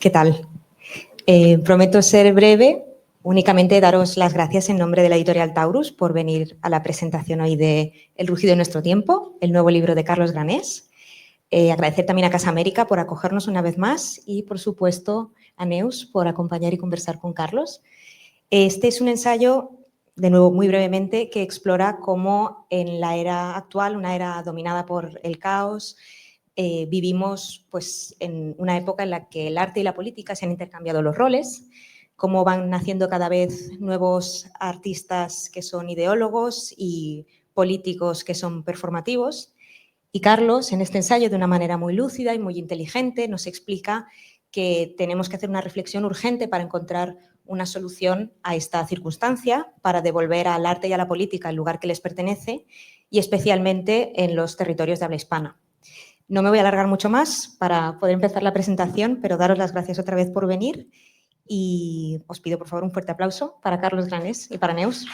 ¿Qué tal? Prometo ser breve, únicamente daros las gracias en nombre de la editorial Taurus por venir a la presentación hoy de El rugido de nuestro tiempo, el nuevo libro de Carlos Granés. Agradecer también a Casa América por acogernos una vez más y, por supuesto, a Neus por acompañar y conversar con Carlos. Este es un ensayo, de nuevo muy brevemente, que explora cómo en la era actual, una era dominada por el caos, vivimos pues, en una época en la que el arte y la política se han intercambiado los roles, cómo van naciendo cada vez nuevos artistas que son ideólogos y políticos que son performativos. Y Carlos, en este ensayo, de una manera muy lúcida y muy inteligente, nos explica que tenemos que hacer una reflexión urgente para encontrar una solución a esta circunstancia, para devolver al arte y a la política el lugar que les pertenece, y especialmente en los territorios de habla hispana. No me voy a alargar mucho más para poder empezar la presentación, pero daros las gracias otra vez por venir y os pido, por favor, un fuerte aplauso para Carlos Granés y para Neus.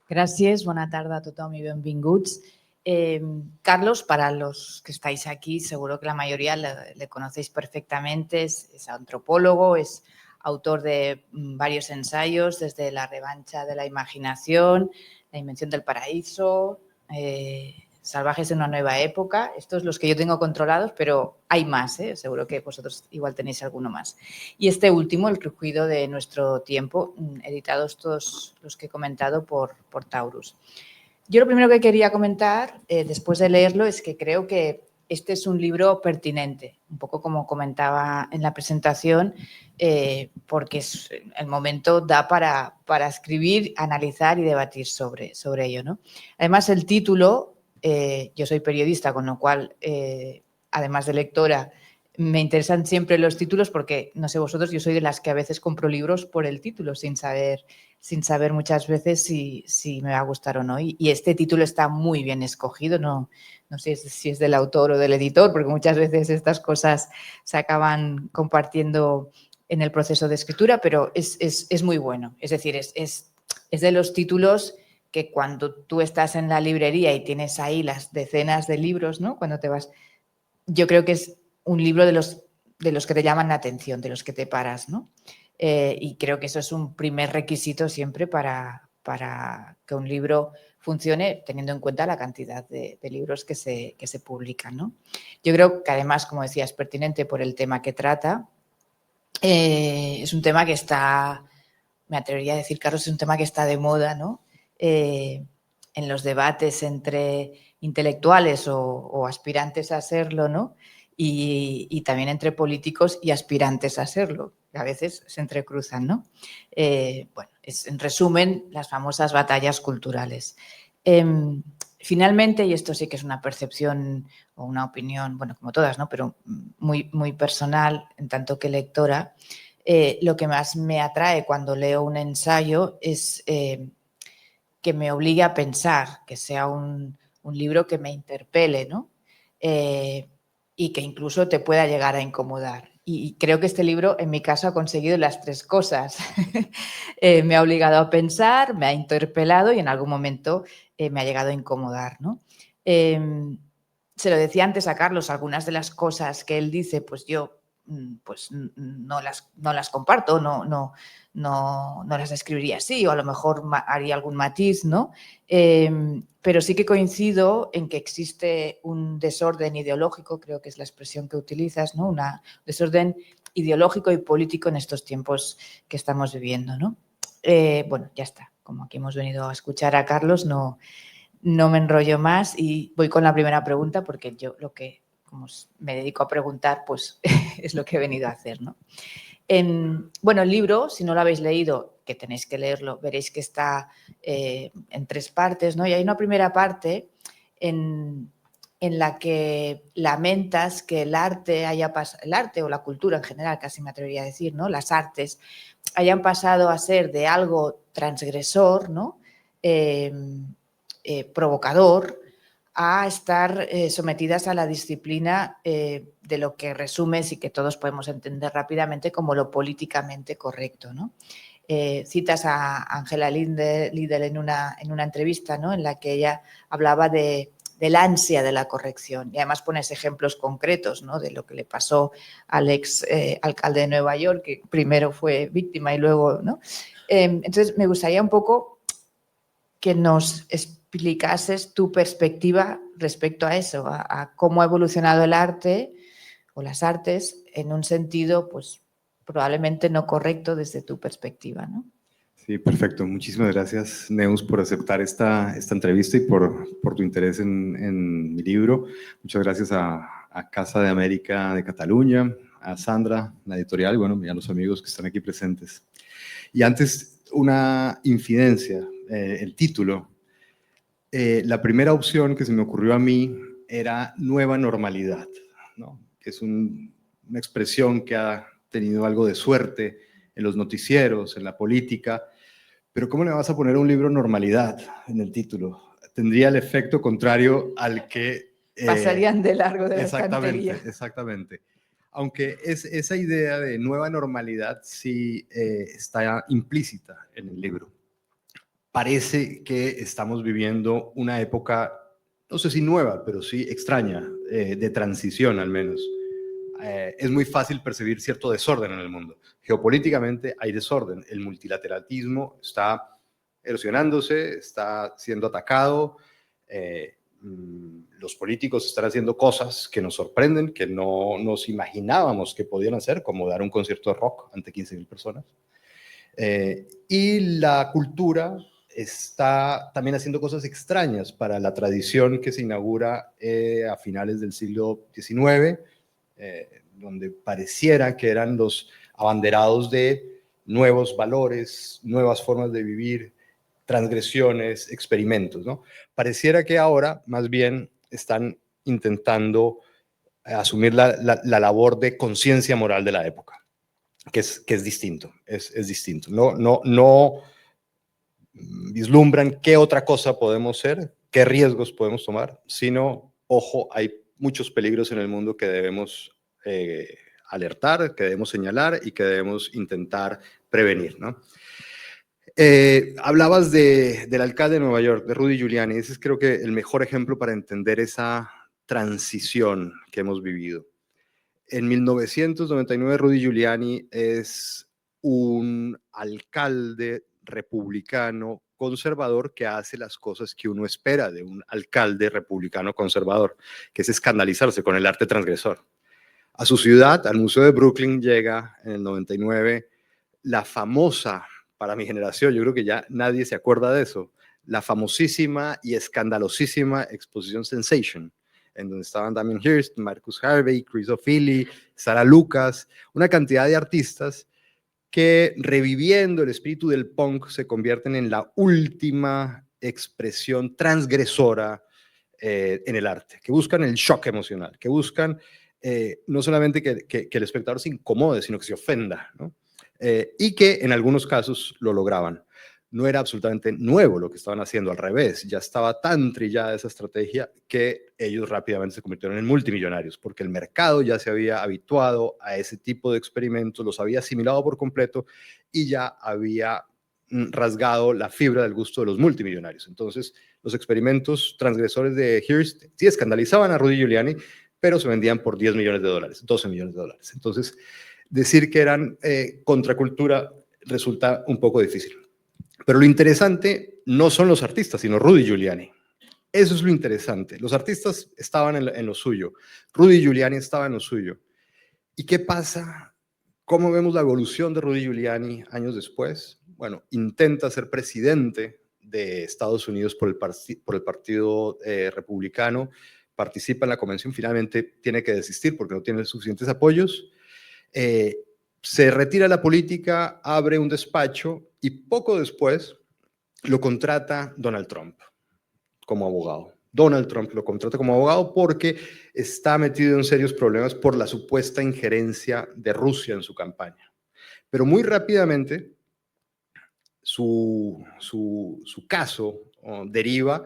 Gràcies, bona tarda a tothom i benvinguts. Carlos, para los que estáis aquí, seguro que la mayoría le conocéis perfectamente, es antropólogo, es autor de varios ensayos, desde La revancha de la imaginación, La invención del paraíso, Salvajes de una nueva época. Estos los que yo tengo controlados, pero hay más, seguro que vosotros igual tenéis alguno más. Y este último, El rugido de nuestro tiempo, editados todos los que he comentado por Taurus. Yo lo primero que quería comentar, después de leerlo, es que creo que este es un libro pertinente, un poco como comentaba en la presentación, porque el momento da para escribir, analizar y debatir sobre ello, ¿no? Además, el título, yo soy periodista, con lo cual, además de lectora, me interesan siempre los títulos porque, no sé vosotros, yo soy de las que a veces compro libros por el título sin saber muchas veces si me va a gustar o no. Y este título está muy bien escogido, no sé si es del autor o del editor, porque muchas veces estas cosas se acaban compartiendo en el proceso de escritura, pero es muy bueno. Es decir, es de los títulos que cuando tú estás en la librería y tienes ahí las decenas de libros, ¿no? Cuando te vas, yo creo que es un libro de los que te llaman la atención, de los que te paras, ¿no? Y creo que eso es un primer requisito siempre para que un libro funcione, teniendo en cuenta la cantidad de libros que se publican, ¿no? Yo creo que además, como decía, es pertinente por el tema que trata. Es un tema que está, me atrevería a decir, Carlos, es un tema que está de moda, ¿no? En los debates entre intelectuales o aspirantes a serlo, ¿no? Y también entre políticos y aspirantes a serlo, que a veces se entrecruzan, ¿no? Bueno, es en resumen las famosas batallas culturales. Finalmente, y esto sí que es una percepción o una opinión, bueno, como todas, ¿no? Pero muy, muy personal, en tanto que lectora, lo que más me atrae cuando leo un ensayo es que me obligue a pensar, que sea un libro que me interpele, ¿no? Y que incluso te pueda llegar a incomodar. Y creo que este libro, en mi caso, ha conseguido las tres cosas. Me ha obligado a pensar, me ha interpelado y en algún momento me ha llegado a incomodar, ¿no? Se lo decía antes a Carlos, algunas de las cosas que él dice, pues yo pues no las comparto, no las escribiría así, o a lo mejor haría algún matiz, ¿no? Pero sí que coincido en que existe un desorden ideológico, creo que es la expresión que utilizas, ¿no? Un desorden ideológico y político en estos tiempos que estamos viviendo, ¿no? Bueno, ya está. Como aquí hemos venido a escuchar a Carlos, no me enrollo más y voy con la primera pregunta porque yo como me dedico a preguntar, pues es lo que he venido a hacer, ¿no? Bueno, el libro, si no lo habéis leído, que tenéis que leerlo, veréis que está en tres partes, ¿no? Y hay una primera parte en la que lamentas que el arte o la cultura en general, casi me atrevería a decir, ¿no? Las artes hayan pasado a ser de algo transgresor, ¿no? Provocador, a estar sometidas a la disciplina de lo que resumes y que todos podemos entender rápidamente como lo políticamente correcto, ¿no? Citas a Angela Lidl en una entrevista, ¿no? En la que ella hablaba de del ansia de la corrección. Y además pones ejemplos concretos, ¿no?, de lo que le pasó al ex alcalde de Nueva York, que primero fue víctima y luego, ¿no? Entonces, me gustaría un poco que nos explicases tu perspectiva respecto a eso, a cómo ha evolucionado el arte o las artes en un sentido, pues, probablemente no correcto desde tu perspectiva, ¿no? Sí, perfecto. Muchísimas gracias, Neus, por aceptar esta entrevista y por tu interés en mi libro. Muchas gracias a Casa de América de Cataluña, a Sandra, la editorial, y a los amigos que están aquí presentes. Y antes, una infidencia, el título. La primera opción que se me ocurrió a mí era nueva normalidad, ¿no? Que es una expresión que ha tenido algo de suerte en los noticieros, en la política, pero ¿cómo le vas a poner a un libro normalidad en el título? Tendría el efecto contrario al que... pasarían de largo de la estantería. Exactamente. Aunque esa idea de nueva normalidad sí está implícita en el libro. Parece que estamos viviendo una época, no sé si nueva, pero sí extraña, de transición al menos. Es muy fácil percibir cierto desorden en el mundo. Geopolíticamente hay desorden. El multilateralismo está erosionándose, está siendo atacado. Los políticos están haciendo cosas que nos sorprenden, que no nos imaginábamos que podían hacer, como dar un concierto de rock ante 15.000 personas. Y la cultura está también haciendo cosas extrañas para la tradición que se inaugura a finales del siglo XIX, donde pareciera que eran los abanderados de nuevos valores, nuevas formas de vivir, transgresiones, experimentos, ¿no? Pareciera que ahora más bien están intentando asumir la labor de conciencia moral de la época, que es distinto, es distinto. No vislumbran qué otra cosa podemos ser, qué riesgos podemos tomar, sino, ojo, hay muchos peligros en el mundo que debemos alertar, que debemos señalar y que debemos intentar prevenir, ¿no? Hablabas del alcalde de Nueva York, de Rudy Giuliani. Ese es, creo que, el mejor ejemplo para entender esa transición que hemos vivido. En 1999, Rudy Giuliani es un alcalde republicano conservador que hace las cosas que uno espera de un alcalde republicano conservador, que es escandalizarse con el arte transgresor. A su ciudad, al Museo de Brooklyn, llega en el 99 la famosa, para mi generación, yo creo que ya nadie se acuerda de eso, la famosísima y escandalosísima exposición Sensation, en donde estaban Damien Hirst, Marcus Harvey, Chris O'Feely, Sarah Lucas, una cantidad de artistas que, reviviendo el espíritu del punk, se convierten en la última expresión transgresora en el arte, que buscan el shock emocional, que buscan no solamente que el espectador se incomode, sino que se ofenda, ¿no? Y que en algunos casos lo lograban. No era absolutamente nuevo lo que estaban haciendo, al revés, ya estaba tan trillada esa estrategia que ellos rápidamente se convirtieron en multimillonarios, porque el mercado ya se había habituado a ese tipo de experimentos, los había asimilado por completo y ya había rasgado la fibra del gusto de los multimillonarios. Entonces, los experimentos transgresores de Hearst sí escandalizaban a Rudy Giuliani, pero se vendían por $10 millones, $12 millones. Entonces, decir que eran contracultura resulta un poco difícil. Pero lo interesante no son los artistas, sino Rudy Giuliani. Eso es lo interesante. Los artistas estaban en lo suyo. Rudy Giuliani estaba en lo suyo. ¿Y qué pasa? ¿Cómo vemos la evolución de Rudy Giuliani años después? Bueno, intenta ser presidente de Estados Unidos por el Partido Republicano, participa en la convención, finalmente tiene que desistir porque no tiene suficientes apoyos. Se retira de la política, abre un despacho y poco después lo contrata Donald Trump como abogado. Donald Trump lo contrata como abogado porque está metido en serios problemas por la supuesta injerencia de Rusia en su campaña. Pero muy rápidamente su caso deriva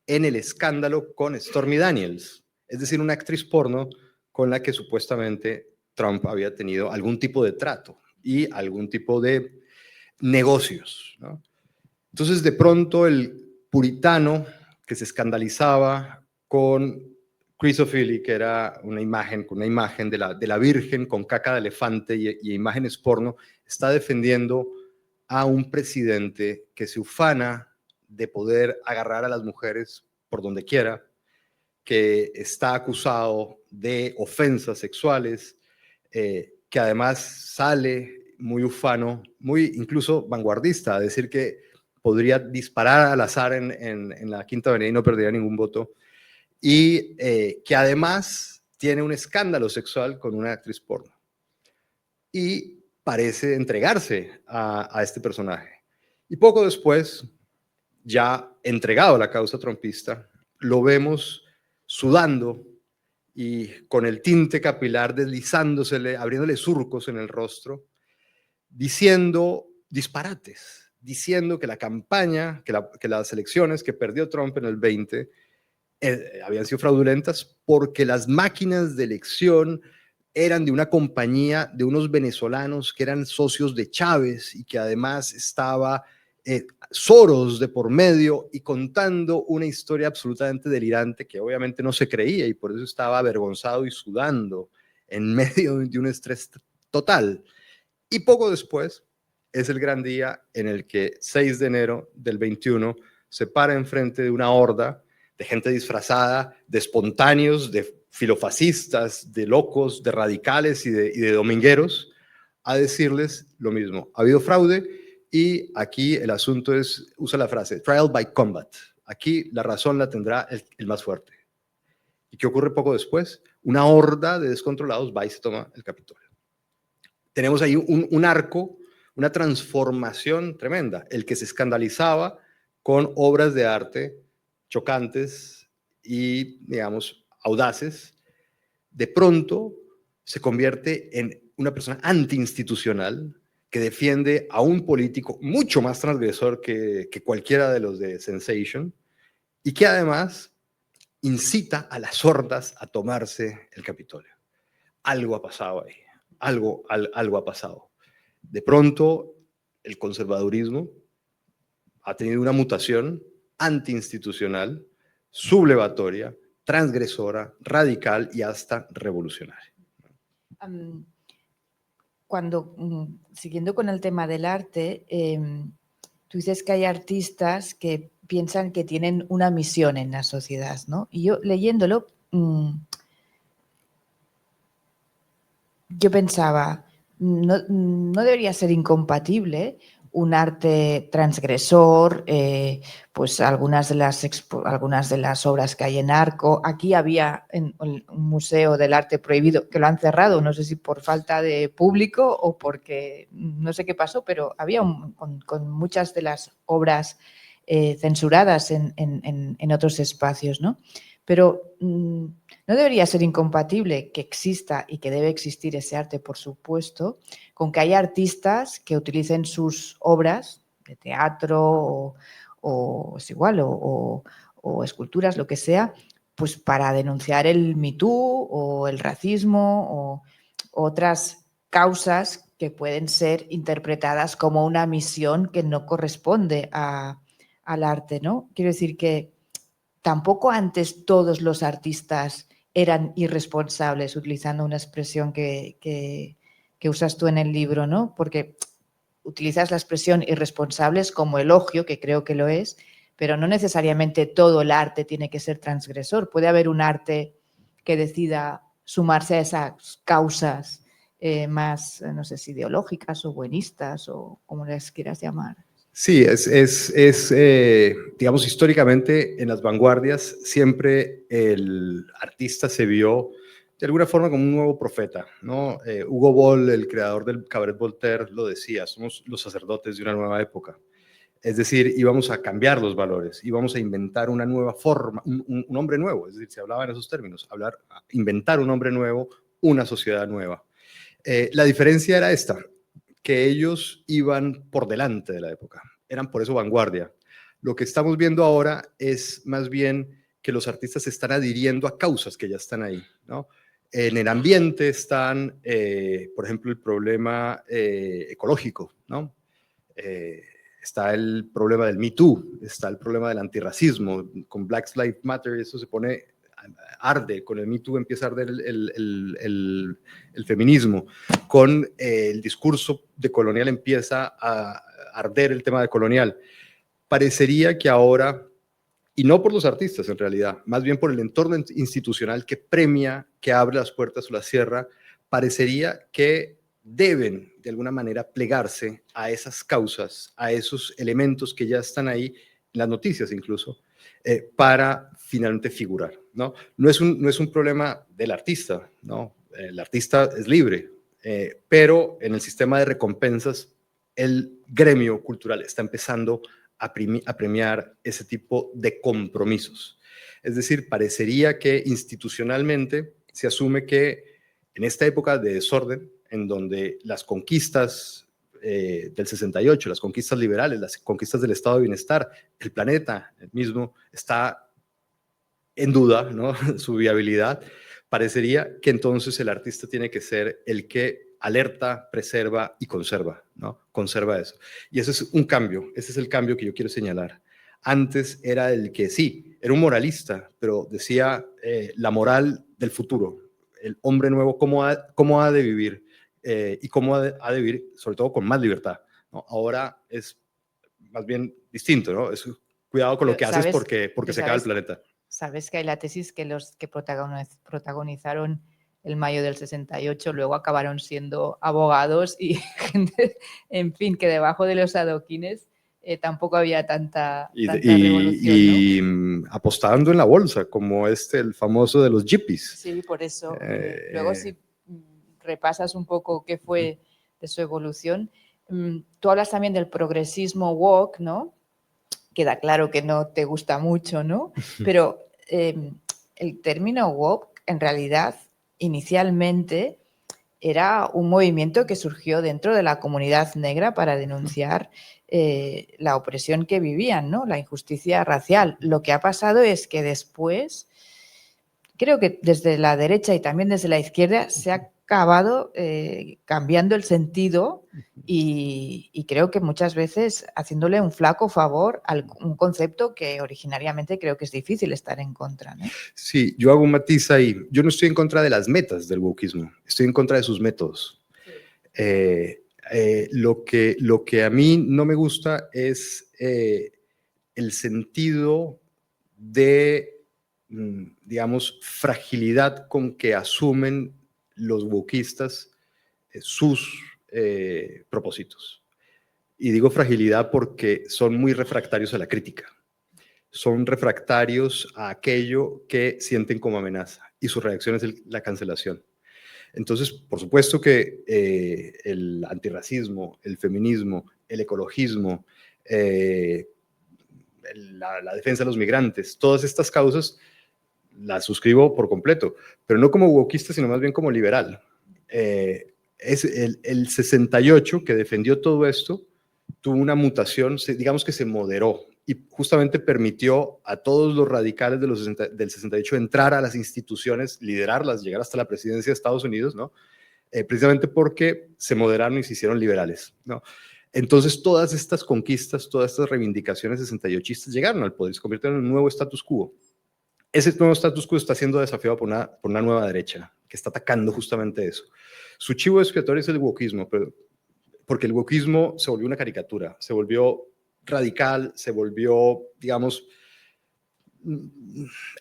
en el escándalo con Stormy Daniels, es decir, una actriz porno con la que supuestamente Trump había tenido algún tipo de trato y algún tipo de negocios, ¿no? Entonces, de pronto, el puritano que se escandalizaba con Chrysophilia, que era una imagen de la Virgen con caca de elefante y imágenes porno, está defendiendo a un presidente que se ufana de poder agarrar a las mujeres por donde quiera, que está acusado de ofensas sexuales, que además sale muy ufano, muy incluso vanguardista, a decir que podría disparar al azar en la Quinta Avenida y no perdería ningún voto, y que además tiene un escándalo sexual con una actriz porno. Y parece entregarse a este personaje. Y poco después, ya entregado a la causa trumpista, lo vemos sudando y con el tinte capilar deslizándosele, abriéndole surcos en el rostro, diciendo disparates, diciendo que la campaña, que las elecciones que perdió Trump en el 20 habían sido fraudulentas porque las máquinas de elección eran de una compañía de unos venezolanos que eran socios de Chávez y que además estaba Soros de por medio y contando una historia absolutamente delirante que obviamente no se creía y por eso estaba avergonzado y sudando en medio de un estrés total. Y poco después es el gran día en el que 6 de enero del 21 se para enfrente de una horda de gente disfrazada, de espontáneos, de filofascistas, de locos, de radicales y de domingueros, a decirles lo mismo. Ha habido fraude y aquí el asunto es, usa la frase, trial by combat. Aquí la razón la tendrá el más fuerte. ¿Y qué ocurre poco después? Una horda de descontrolados va y se toma el Capitolio. Tenemos ahí un arco, una transformación tremenda. El que se escandalizaba con obras de arte chocantes y, digamos, audaces, de pronto se convierte en una persona antiinstitucional que defiende a un político mucho más transgresor que cualquiera de los de Sensation y que además incita a las hordas a tomarse el Capitolio. Algo ha pasado ahí, algo ha pasado. De pronto, el conservadurismo ha tenido una mutación antiinstitucional, sublevatoria, transgresora, radical y hasta revolucionaria. Siguiendo con el tema del arte, tú dices que hay artistas que piensan que tienen una misión en la sociedad, ¿no? Y yo leyéndolo, yo pensaba, no debería ser incompatible un arte transgresor, pues algunas de las obras que hay en Arco. Aquí había un museo del arte prohibido que lo han cerrado, no sé si por falta de público o porque no sé qué pasó, pero había con muchas de las obras censuradas en otros espacios, ¿no? Pero no debería ser incompatible que exista y que debe existir ese arte, por supuesto, con que haya artistas que utilicen sus obras de teatro o es igual, o esculturas, lo que sea, pues para denunciar el Me Too o el racismo o otras causas que pueden ser interpretadas como una misión que no corresponde al arte, ¿no? Quiero decir que tampoco antes todos los artistas eran irresponsables, utilizando una expresión que usas tú en el libro, ¿no? Porque utilizas la expresión irresponsables como elogio, que creo que lo es, pero no necesariamente todo el arte tiene que ser transgresor. Puede haber un arte que decida sumarse a esas causas más, no sé si ideológicas o buenistas o como les quieras llamar. Sí, digamos, históricamente en las vanguardias siempre el artista se vio de alguna forma como un nuevo profeta, ¿no? Hugo Boll, el creador del Cabaret Voltaire, lo decía, somos los sacerdotes de una nueva época. Es decir, íbamos a cambiar los valores, íbamos a inventar una nueva forma, un hombre nuevo, es decir, se hablaba en esos términos, inventar un hombre nuevo, una sociedad nueva. La diferencia era esta, que ellos iban por delante de la época, eran por eso vanguardia. Lo que estamos viendo ahora es más bien que los artistas se están adhiriendo a causas que ya están ahí, ¿no? En el ambiente están, por ejemplo, el problema ecológico, ¿no? Está el problema del Me Too, está el problema del antirracismo, con Black Lives Matter eso se pone arde, con el Me Too empieza a arder el feminismo, con el discurso decolonial empieza a arder el tema decolonial. Parecería que ahora, y no por los artistas en realidad, más bien por el entorno institucional que premia, que abre las puertas o las cierra, parecería que deben de alguna manera plegarse a esas causas, a esos elementos que ya están ahí, en las noticias incluso, para finalmente figurar, ¿no? No es un problema del artista, ¿no? El artista es libre, pero en el sistema de recompensas el gremio cultural está empezando a premiar ese tipo de compromisos. Es decir, parecería que institucionalmente se asume que en esta época de desorden, en donde las conquistas del 68, las conquistas liberales, las conquistas del estado de bienestar, el planeta el mismo está en duda, ¿no? Su viabilidad, parecería que entonces el artista tiene que ser el que alerta, preserva y conserva, ¿no? Conserva eso. Y ese es un cambio, ese es el cambio que yo quiero señalar. Antes era el que sí, era un moralista, pero decía la moral del futuro, el hombre nuevo, cómo ha de vivir y cómo ha de vivir, sobre todo con más libertad, ¿no? Ahora es más bien distinto, ¿no? Es cuidado con lo que haces porque se acaba el planeta. Sabes que hay la tesis que los que protagonizaron el mayo del 68 luego acabaron siendo abogados y gente, en fin, que debajo de los adoquines tampoco había tanta revolución, ¿no? Apostando en la bolsa, como el famoso de los hippies. Sí, por eso. Luego si repasas un poco qué fue de su evolución, tú hablas también del progresismo woke, ¿no? Queda claro que no te gusta mucho, ¿no? Pero el término woke, en realidad, inicialmente era un movimiento que surgió dentro de la comunidad negra para denunciar la opresión que vivían, ¿no? La injusticia racial. Lo que ha pasado es que después, creo que desde la derecha y también desde la izquierda, se ha acabado cambiando el sentido y creo que muchas veces haciéndole un flaco favor a un concepto que originariamente creo que es difícil estar en contra, ¿no? Sí, yo hago un matiz ahí. Yo no estoy en contra de las metas del wokismo, estoy en contra de sus métodos. Sí. Lo que a mí no me gusta es el sentido de, digamos, fragilidad con que asumen los wokistas sus propósitos. Y digo fragilidad porque son muy refractarios a la crítica. Son refractarios a aquello que sienten como amenaza y su reacción es la cancelación. Entonces, por supuesto que el antirracismo, el feminismo, el ecologismo, la defensa de los migrantes, todas estas causas las suscribo por completo, pero no como wokista, sino más bien como liberal. Es el 68 que defendió todo esto, tuvo una mutación, digamos que se moderó y justamente permitió a todos los radicales del 68 entrar a las instituciones, liderarlas, llegar hasta la presidencia de Estados Unidos, ¿no? Precisamente porque se moderaron y se hicieron liberales, ¿no? Entonces todas estas conquistas, todas estas reivindicaciones 68istas llegaron al poder, se convirtieron en un nuevo status quo. Ese nuevo status quo está siendo desafiado por una nueva derecha que está atacando justamente eso. Su chivo expiatorio es el wokismo, porque el wokismo se volvió una caricatura, se volvió radical, se volvió, digamos,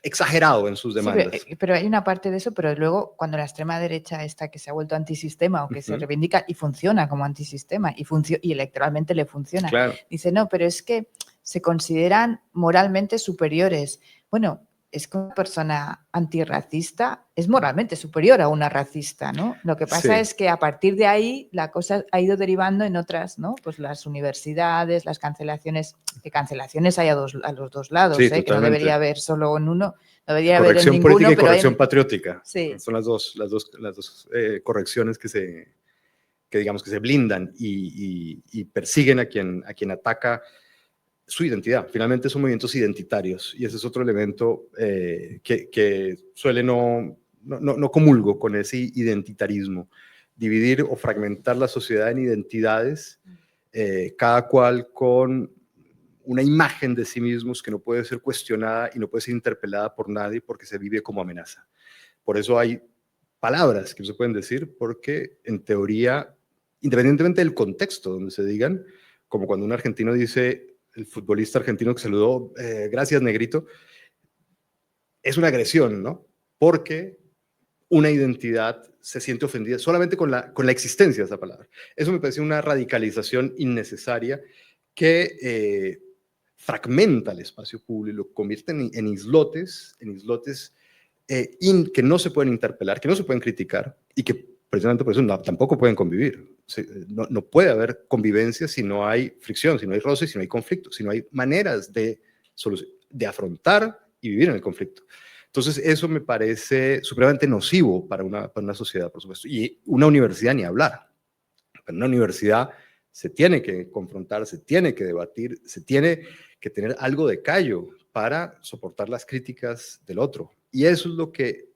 exagerado en sus demandas. Sí, pero hay una parte de eso, pero luego cuando la extrema derecha esta que se ha vuelto antisistema o que se reivindica y funciona como antisistema y electoralmente le funciona, claro. Dice, no, pero es que se consideran moralmente superiores. Bueno, es que una persona antirracista es moralmente superior a una racista, ¿no? Lo que pasa es que a partir de ahí la cosa ha ido derivando en otras, ¿no? Pues las universidades, las cancelaciones, que cancelaciones hay a los dos lados, que no debería haber solo en uno, no debería haber en ninguno. Corrección política y corrección patriótica. Sí. Son las dos correcciones que digamos que se blindan y persiguen a quien ataca su identidad. Finalmente son movimientos identitarios y ese es otro elemento que suele no comulgo con ese identitarismo. Dividir o fragmentar la sociedad en identidades, cada cual con una imagen de sí mismos que no puede ser cuestionada y no puede ser interpelada por nadie porque se vive como amenaza. Por eso hay palabras que no se pueden decir porque, en teoría, independientemente del contexto donde se digan, como cuando un argentino dice, el futbolista argentino que saludó, gracias negrito, es una agresión, ¿no? Porque una identidad se siente ofendida solamente con la existencia de esa palabra. Eso me parece una radicalización innecesaria que fragmenta el espacio público, lo convierte en islotes que no se pueden interpelar, que no se pueden criticar y que precisamente por eso tampoco pueden convivir. No puede haber convivencia si no hay fricción, si no hay roce, si no hay conflicto, si no hay maneras de afrontar y vivir en el conflicto. Entonces, eso me parece supremamente nocivo para una sociedad, por supuesto. Y una universidad ni hablar. Pero una universidad se tiene que confrontar, se tiene que debatir, se tiene que tener algo de callo para soportar las críticas del otro. Y eso es lo que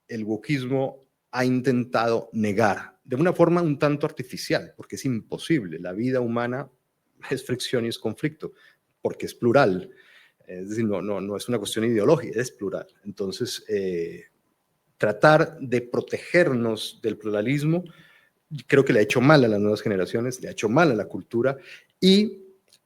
el wokismo ha intentado negar, de una forma un tanto artificial, porque es imposible. La vida humana es fricción y es conflicto, porque es plural. Es decir, no es una cuestión ideológica, es plural. Entonces, tratar de protegernos del pluralismo creo que le ha hecho mal a las nuevas generaciones, le ha hecho mal a la cultura y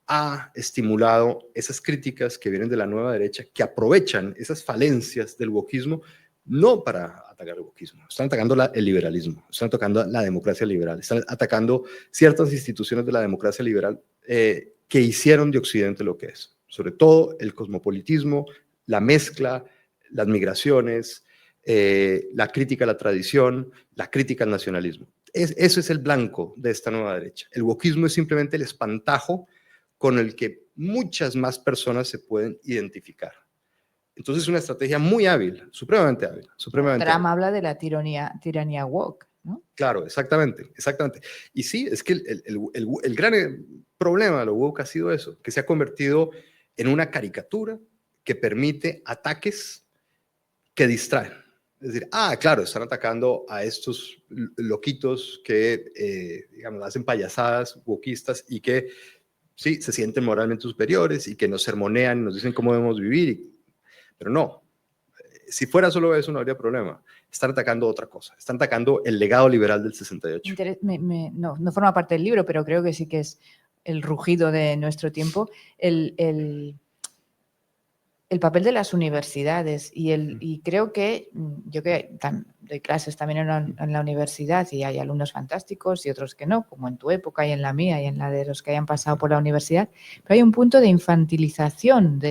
ha estimulado esas críticas que vienen de la nueva derecha, que aprovechan esas falencias del wokismo, no para atacar el wokismo, están atacando el liberalismo, están atacando la democracia liberal, están atacando ciertas instituciones de la democracia liberal que hicieron de Occidente lo que es. Sobre todo el cosmopolitismo, la mezcla, las migraciones, la crítica a la tradición, la crítica al nacionalismo. Eso es el blanco de esta nueva derecha. El wokismo es simplemente el espantajo con el que muchas más personas se pueden identificar. Entonces es una estrategia muy hábil, supremamente hábil. Trump habla de la tiranía woke, ¿no? Claro, exactamente. Y sí, es que el gran problema de lo woke ha sido eso, que se ha convertido en una caricatura que permite ataques que distraen. Es decir, claro, están atacando a estos loquitos que, digamos, hacen payasadas wokistas y que, sí, se sienten moralmente superiores y que nos sermonean y nos dicen cómo debemos vivir. Pero no, si fuera solo eso no habría problema. Están atacando otra cosa, están atacando el legado liberal del 68. No forma parte del libro, pero creo que sí que es el rugido de nuestro tiempo, el papel de las universidades y creo que yo que doy clases también en la universidad y hay alumnos fantásticos y otros que no, como en tu época y en la mía y en la de los que hayan pasado por la universidad, pero hay un punto de infantilización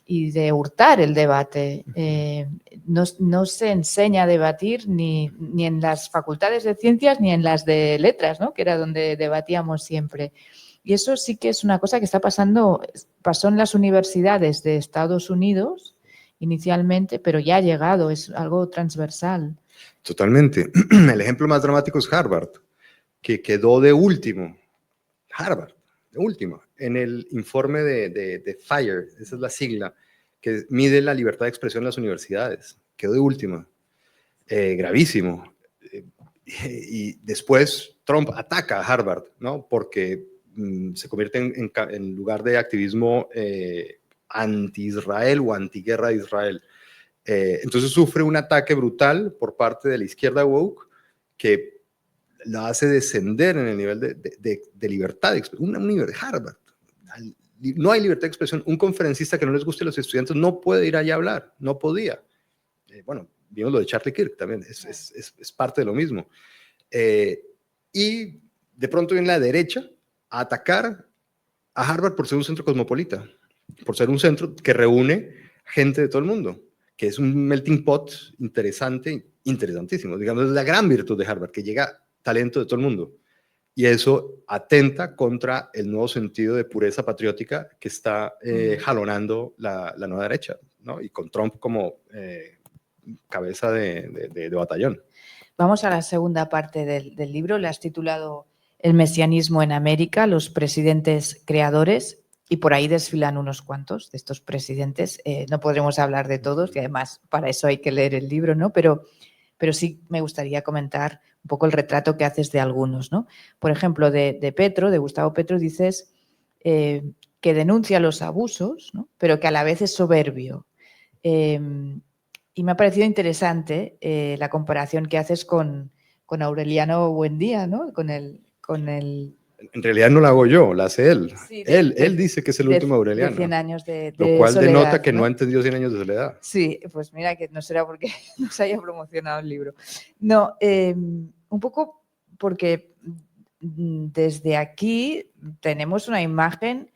y de hurtar el debate. No se enseña a debatir ni en las facultades de ciencias ni en las de letras, ¿no? Que era donde debatíamos siempre. Y eso sí que es una cosa que pasó en las universidades de Estados Unidos inicialmente, pero ya ha llegado, es algo transversal. Totalmente. El ejemplo más dramático es Harvard, que quedó de último. Harvard, de último, en el informe de FIRE, esa es la sigla, que mide la libertad de expresión en las universidades. Quedó de última. Gravísimo. Y después Trump ataca a Harvard, ¿no? Porque se convierte en lugar de activismo anti-Israel o anti-guerra de Israel. Entonces sufre un ataque brutal por parte de la izquierda woke que la hace descender en el nivel de libertad de expresión. Harvard, no hay libertad de expresión. Un conferencista que no les guste a los estudiantes no puede ir allá a hablar, no podía. Bueno, vimos lo de Charlie Kirk también, es parte de lo mismo. Y de pronto viene la derecha a atacar a Harvard por ser un centro cosmopolita, por ser un centro que reúne gente de todo el mundo, que es un melting pot interesante, interesantísimo. Digamos, es la gran virtud de Harvard, que llega talento de todo el mundo. Y eso atenta contra el nuevo sentido de pureza patriótica que está jalonando la nueva derecha, ¿no? Y con Trump como cabeza de batallón. Vamos a la segunda parte del libro, le has titulado El mesianismo en América, los presidentes creadores, y por ahí desfilan unos cuantos de estos presidentes. No podremos hablar de todos y además para eso hay que leer el libro, ¿no? Pero sí me gustaría comentar un poco el retrato que haces de algunos, ¿no? Por ejemplo, de Petro, de Gustavo Petro, dices que denuncia los abusos, ¿no? Pero que a la vez es soberbio. Y me ha parecido interesante la comparación que haces con Aureliano Buendía, ¿no? Con el En realidad no la hago yo, la hace él. Sí, Él dice que es el último Aureliano. De 100 años de lo cual soledad, denota que ¿no? no ha entendido 100 años de soledad. Sí, pues mira que no será porque no se haya promocionado el libro. No, un poco porque desde aquí tenemos una imagen,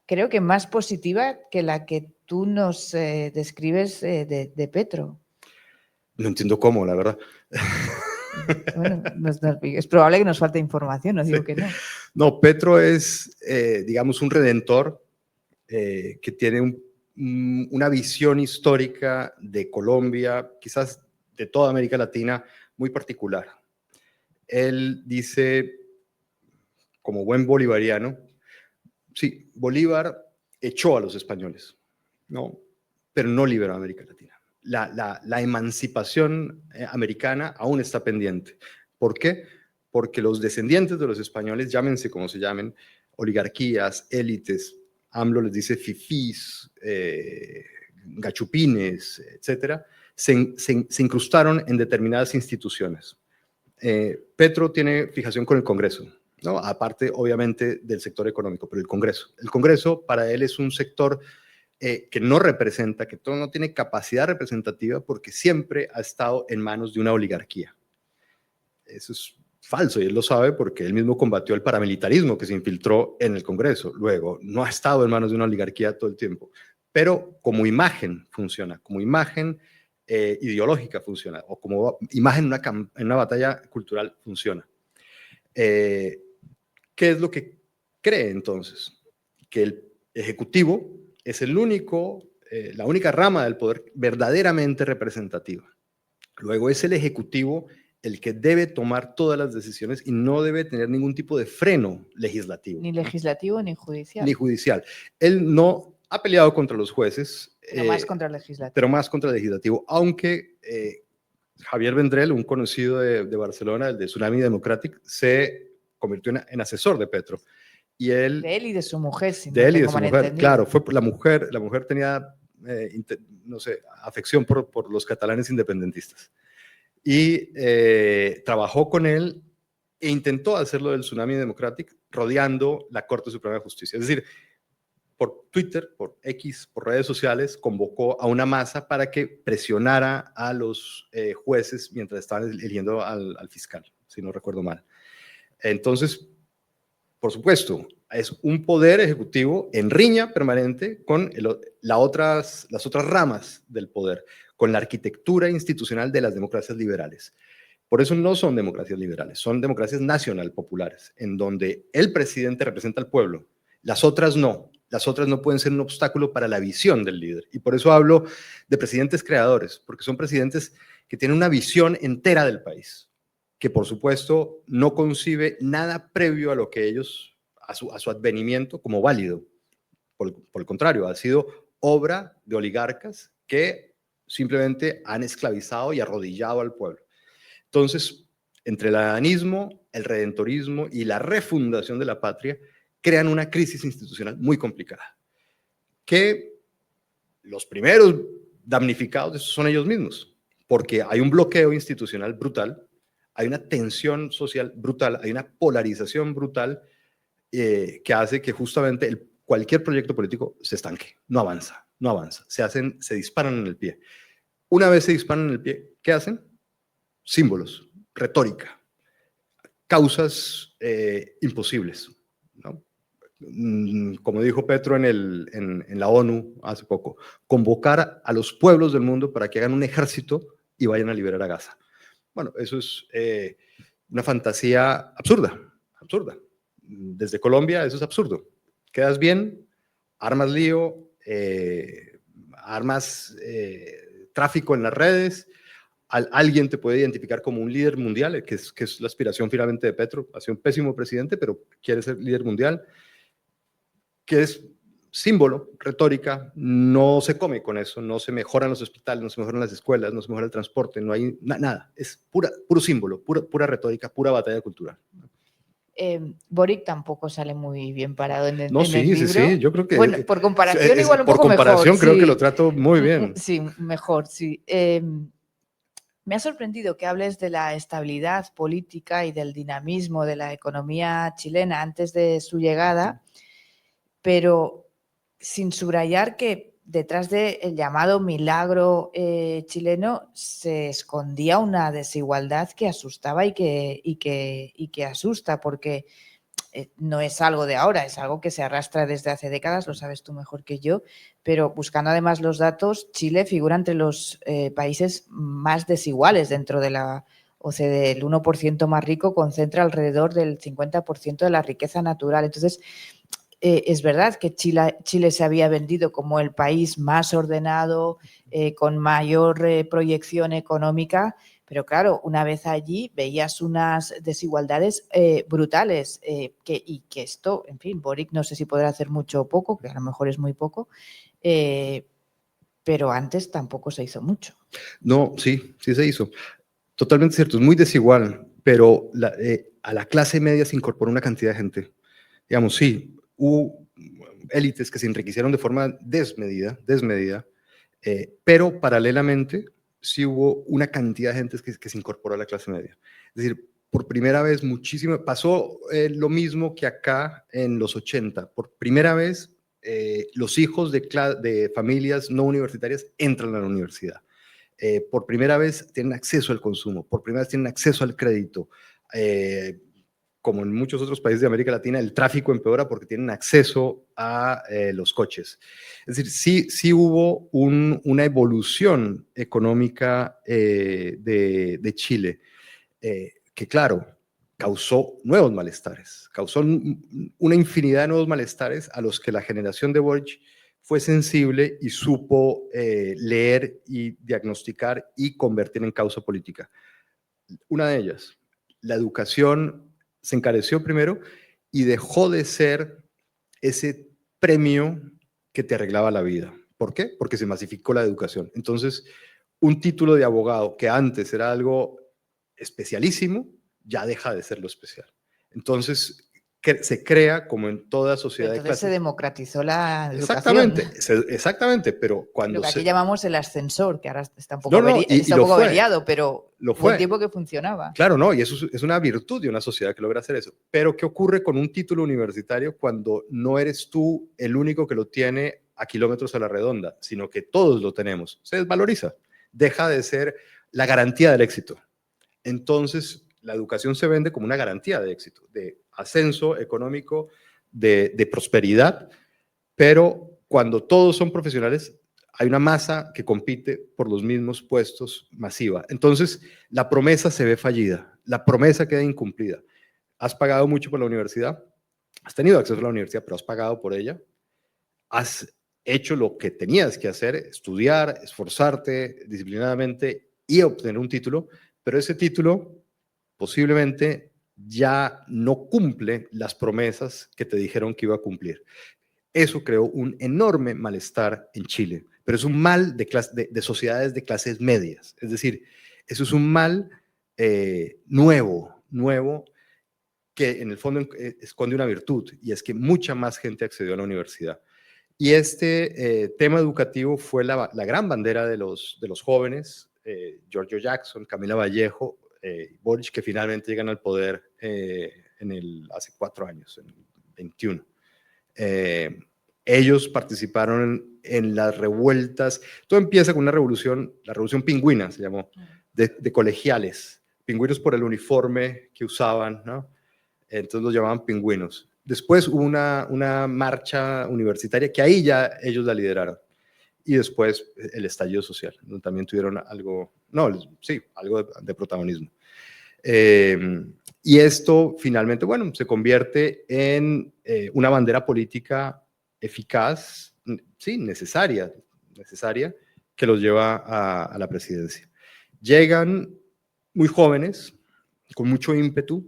creo que más positiva que la que tú nos describes de Petro. No entiendo cómo, la verdad. Bueno, es probable que nos falte información, no digo Sí. que no. No, Petro es, digamos, un redentor que tiene una visión histórica de Colombia, quizás de toda América Latina, muy particular. Él dice, como buen bolivariano, sí, Bolívar echó a los españoles, ¿no? Pero no liberó a América Latina. La emancipación americana aún está pendiente. ¿Por qué? Porque los descendientes de los españoles, llámense como se llamen, oligarquías, élites, AMLO les dice fifís, gachupines, etcétera, se incrustaron en determinadas instituciones. Petro tiene fijación con el Congreso, ¿no? Aparte, obviamente, del sector económico, pero el Congreso. El Congreso para él es un sector que no representa, que no tiene capacidad representativa porque siempre ha estado en manos de una oligarquía. Eso es falso y él lo sabe porque él mismo combatió el paramilitarismo que se infiltró en el Congreso. Luego, no ha estado en manos de una oligarquía todo el tiempo, pero como imagen funciona, como imagen ideológica funciona, o como imagen en una batalla cultural funciona. ¿Qué es lo que cree entonces? Que el Ejecutivo es la única rama del poder verdaderamente representativa. Luego es el Ejecutivo el que debe tomar todas las decisiones y no debe tener ningún tipo de freno legislativo. Ni legislativo ni judicial. Ni judicial. Él no ha peleado contra los jueces. Pero más contra el legislativo. Pero más contra el legislativo, aunque Javier Vendrell, un conocido de Barcelona, el de Tsunami Democratic, se convirtió en asesor de Petro. Y él, de él y de su mujer, si de no él y de tengo su mal mujer, entendido. claro, fue la mujer tenía, no sé, afección por los catalanes independentistas. Y trabajó con él e intentó hacerlo del Tsunami Democratic rodeando la Corte Suprema de Justicia. Es decir, por Twitter, por X, por redes sociales, convocó a una masa para que presionara a los jueces mientras estaban eligiendo al fiscal, si no recuerdo mal. Entonces, por supuesto, es un poder ejecutivo en riña permanente con las otras ramas del poder, con la arquitectura institucional de las democracias liberales. Por eso no son democracias liberales, son democracias nacional populares, en donde el presidente representa al pueblo, las otras no. Las otras no pueden ser un obstáculo para la visión del líder. Y por eso hablo de presidentes creadores, porque son presidentes que tienen una visión entera del país, que por supuesto no concibe nada previo a lo que ellos, a su advenimiento como válido. Por el contrario, ha sido obra de oligarcas que simplemente han esclavizado y arrodillado al pueblo. Entonces, entre el adanismo, el redentorismo y la refundación de la patria, crean una crisis institucional muy complicada, que los primeros damnificados son ellos mismos, porque hay un bloqueo institucional brutal, hay una tensión social brutal, hay una polarización brutal que hace que justamente cualquier proyecto político se estanque, no avanza, se disparan en el pie. Una vez se disparan en el pie, ¿qué hacen? Símbolos, retórica, causas imposibles, ¿no? Como dijo Petro en la ONU hace poco, convocar a los pueblos del mundo para que hagan un ejército y vayan a liberar a Gaza. Bueno, eso es una fantasía absurda. Desde Colombia eso es absurdo. Quedas bien, armas lío, armas tráfico en las redes, alguien te puede identificar como un líder mundial, que es la aspiración finalmente de Petro. Ha sido un pésimo presidente, pero quiere ser líder mundial, que es símbolo, retórica, no se come con eso, no se mejoran los hospitales, no se mejoran las escuelas, no se mejora el transporte, no hay nada, es puro símbolo, pura retórica, pura batalla cultural. Boric tampoco sale muy bien parado en el, No, en el sí, libro. sí, yo creo que... Bueno, por comparación igual un por poco comparación mejor. creo Sí. que lo trato muy bien. Sí, mejor, sí. Me ha sorprendido que hables de la estabilidad política y del dinamismo de la economía chilena antes de su llegada, pero sin subrayar que detrás del llamado milagro chileno se escondía una desigualdad que asustaba y que asusta, porque no es algo de ahora, es algo que se arrastra desde hace décadas, lo sabes tú mejor que yo, pero buscando además los datos, Chile figura entre los países más desiguales dentro de la OCDE. El 1% más rico concentra alrededor del 50% de la riqueza natural. Entonces, es verdad que Chile se había vendido como el país más ordenado, con mayor proyección económica, pero claro, una vez allí veías unas desigualdades brutales y que esto, en fin, Boric no sé si podrá hacer mucho o poco, que a lo mejor es muy poco, pero antes tampoco se hizo mucho. No, sí, sí se hizo. Totalmente cierto, es muy desigual, pero a la clase media se incorporó una cantidad de gente. Digamos, sí, hubo élites que se enriquecieron de forma desmedida, pero paralelamente sí hubo una cantidad de gente que se incorporó a la clase media. Es decir, por primera vez pasó lo mismo que acá en los 80. Por primera vez los hijos de familias no universitarias entran a la universidad. Por primera vez tienen acceso al consumo, por primera vez tienen acceso al crédito. Como en muchos otros países de América Latina, el tráfico empeora porque tienen acceso a los coches. Es decir, sí hubo una evolución económica de Chile, que claro, causó nuevos malestares, causó una infinidad de nuevos malestares a los que la generación de Boric fue sensible y supo leer y diagnosticar y convertir en causa política. Una de ellas, la educación se encareció primero y dejó de ser ese premio que te arreglaba la vida. ¿Por qué? Porque se masificó la educación. Entonces, un título de abogado que antes era algo especialísimo, ya deja de ser lo especial. Entonces, se crea como en toda sociedad de clases. Se democratizó la Exactamente, educación. exactamente, pero cuando lo que aquí llamamos el ascensor, que ahora está un poco, averiado, pero lo fue el tiempo que funcionaba. Claro, no, y eso es una virtud de una sociedad que logra hacer eso. Pero ¿qué ocurre con un título universitario cuando no eres tú el único que lo tiene a kilómetros a la redonda, sino que todos lo tenemos? Se desvaloriza, deja de ser la garantía del éxito. Entonces, la educación se vende como una garantía de éxito, de ascenso económico, de prosperidad, pero cuando todos son profesionales, hay una masa que compite por los mismos puestos masiva. Entonces, la promesa se ve fallida, la promesa queda incumplida. Has pagado mucho por la universidad, has tenido acceso a la universidad, pero has pagado por ella, has hecho lo que tenías que hacer, estudiar, esforzarte disciplinadamente y obtener un título, pero ese título posiblemente ya no cumple las promesas que te dijeron que iba a cumplir. Eso creó un enorme malestar en Chile, pero es un mal de sociedades de clases medias. Es decir, eso es un mal nuevo, que en el fondo esconde una virtud, y es que mucha más gente accedió a la universidad. Y este tema educativo fue la gran bandera de los jóvenes, Giorgio Jackson, Camila Vallejo, Boric, que finalmente llegan al poder hace 4 años, en el 21. Ellos participaron en las revueltas. Todo empieza con una revolución, la revolución pingüina se llamó, de colegiales, pingüinos por el uniforme que usaban, ¿no? Entonces los llamaban pingüinos. Después hubo una marcha universitaria que ahí ya ellos la lideraron. Y después el estallido social, donde también tuvieron algo de protagonismo. Y esto finalmente, bueno, se convierte en una bandera política eficaz, sí, necesaria, que los lleva a la presidencia. Llegan muy jóvenes, con mucho ímpetu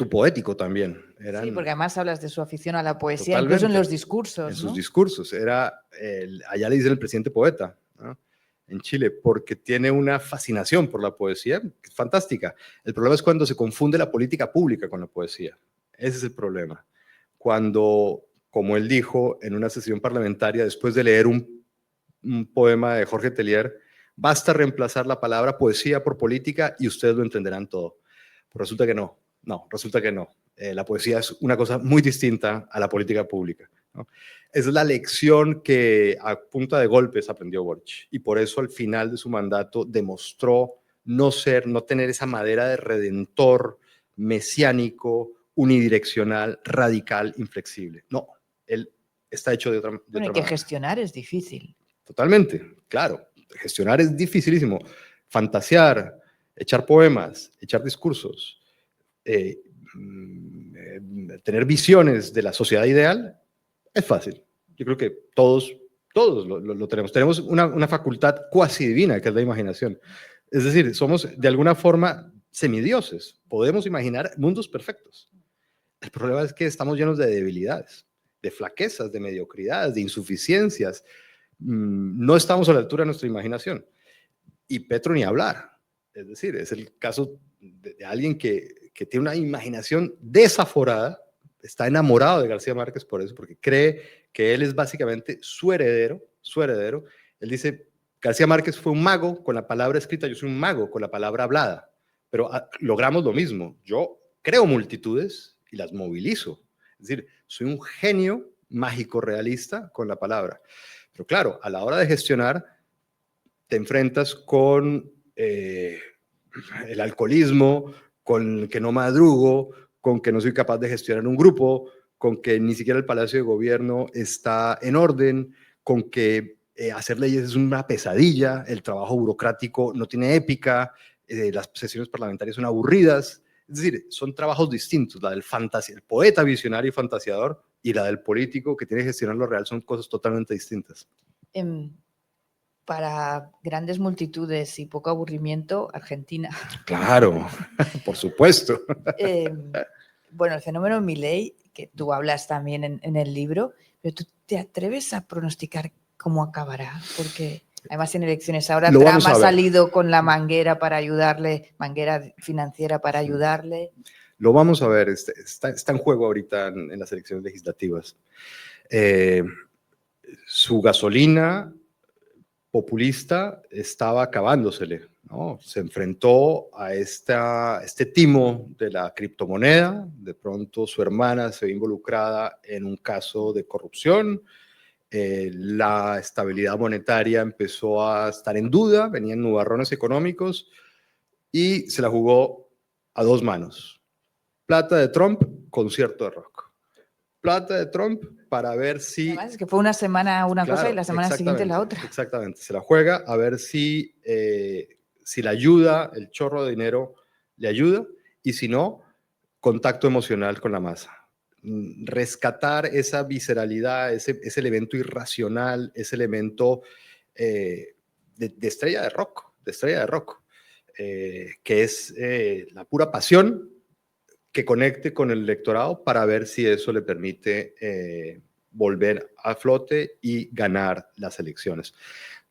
poético también. Sí, porque además hablas de su afición a la poesía, totalmente, incluso en los discursos. En sus discursos. Allá le dicen el presidente poeta, ¿no? en Chile, porque tiene una fascinación por la poesía, que es fantástica. El problema es cuando se confunde la política pública con la poesía. Ese es el problema. Cuando, como él dijo en una sesión parlamentaria, después de leer un poema de Jorge Tellier, basta reemplazar la palabra poesía por política y ustedes lo entenderán todo. Pero resulta que no. Resulta que no. La poesía es una cosa muy distinta a la política pública, ¿no? Es la lección que a punta de golpes aprendió Boric, y por eso al final de su mandato demostró no tener esa madera de redentor, mesiánico, unidireccional, radical, inflexible. No, él está hecho de otra Bueno, y que gestionar es difícil. Totalmente, claro. Gestionar es dificilísimo. Fantasear, echar poemas, echar discursos, tener visiones de la sociedad ideal es fácil. Yo creo que todos lo tenemos. Tenemos una facultad cuasi divina, que es la imaginación. Es decir, somos de alguna forma semidioses. Podemos imaginar mundos perfectos. El problema es que estamos llenos de debilidades, de flaquezas, de mediocridades, de insuficiencias. No estamos a la altura de nuestra imaginación. Y Petro ni hablar. Es decir, es el caso de alguien que tiene una imaginación desaforada, está enamorado de García Márquez por eso, porque cree que él es básicamente su heredero. Él dice, García Márquez fue un mago con la palabra escrita, yo soy un mago con la palabra hablada, pero logramos lo mismo. Yo creo multitudes y las movilizo. Es decir, soy un genio mágico realista con la palabra. Pero claro, a la hora de gestionar, te enfrentas con el alcoholismo, con que no madrugo, con que no soy capaz de gestionar un grupo, con que ni siquiera el Palacio de Gobierno está en orden, con que hacer leyes es una pesadilla, el trabajo burocrático no tiene épica, las sesiones parlamentarias son aburridas. Es decir, son trabajos distintos. La del el poeta visionario y fantasiador, y la del político que tiene que gestionar lo real, son cosas totalmente distintas. Para grandes multitudes y poco aburrimiento, Argentina. Claro, por supuesto. Bueno, el fenómeno Milei, que tú hablas también en el libro, pero ¿tú te atreves a pronosticar cómo acabará? Porque además en elecciones ahora Trump ha salido con la manguera para ayudarle, manguera financiera para ayudarle. Lo vamos a ver, está en juego ahorita en las elecciones legislativas. Su gasolina populista estaba acabándosele, ¿no? Se enfrentó a este timo de la criptomoneda. De pronto su hermana se ve involucrada en un caso de corrupción. La estabilidad monetaria empezó a estar en duda, venían nubarrones económicos y se la jugó a dos manos. Plata de Trump, concierto de rock. Plata de Trump para ver si... Además, es que fue una semana una cosa y la semana siguiente la otra. Exactamente, se la juega a ver si la ayuda, el chorro de dinero le ayuda, y si no, contacto emocional con la masa. Rescatar esa visceralidad, ese elemento irracional, ese elemento de estrella de rock, que es la pura pasión que conecte con el electorado para ver si eso le permite volver a flote y ganar las elecciones.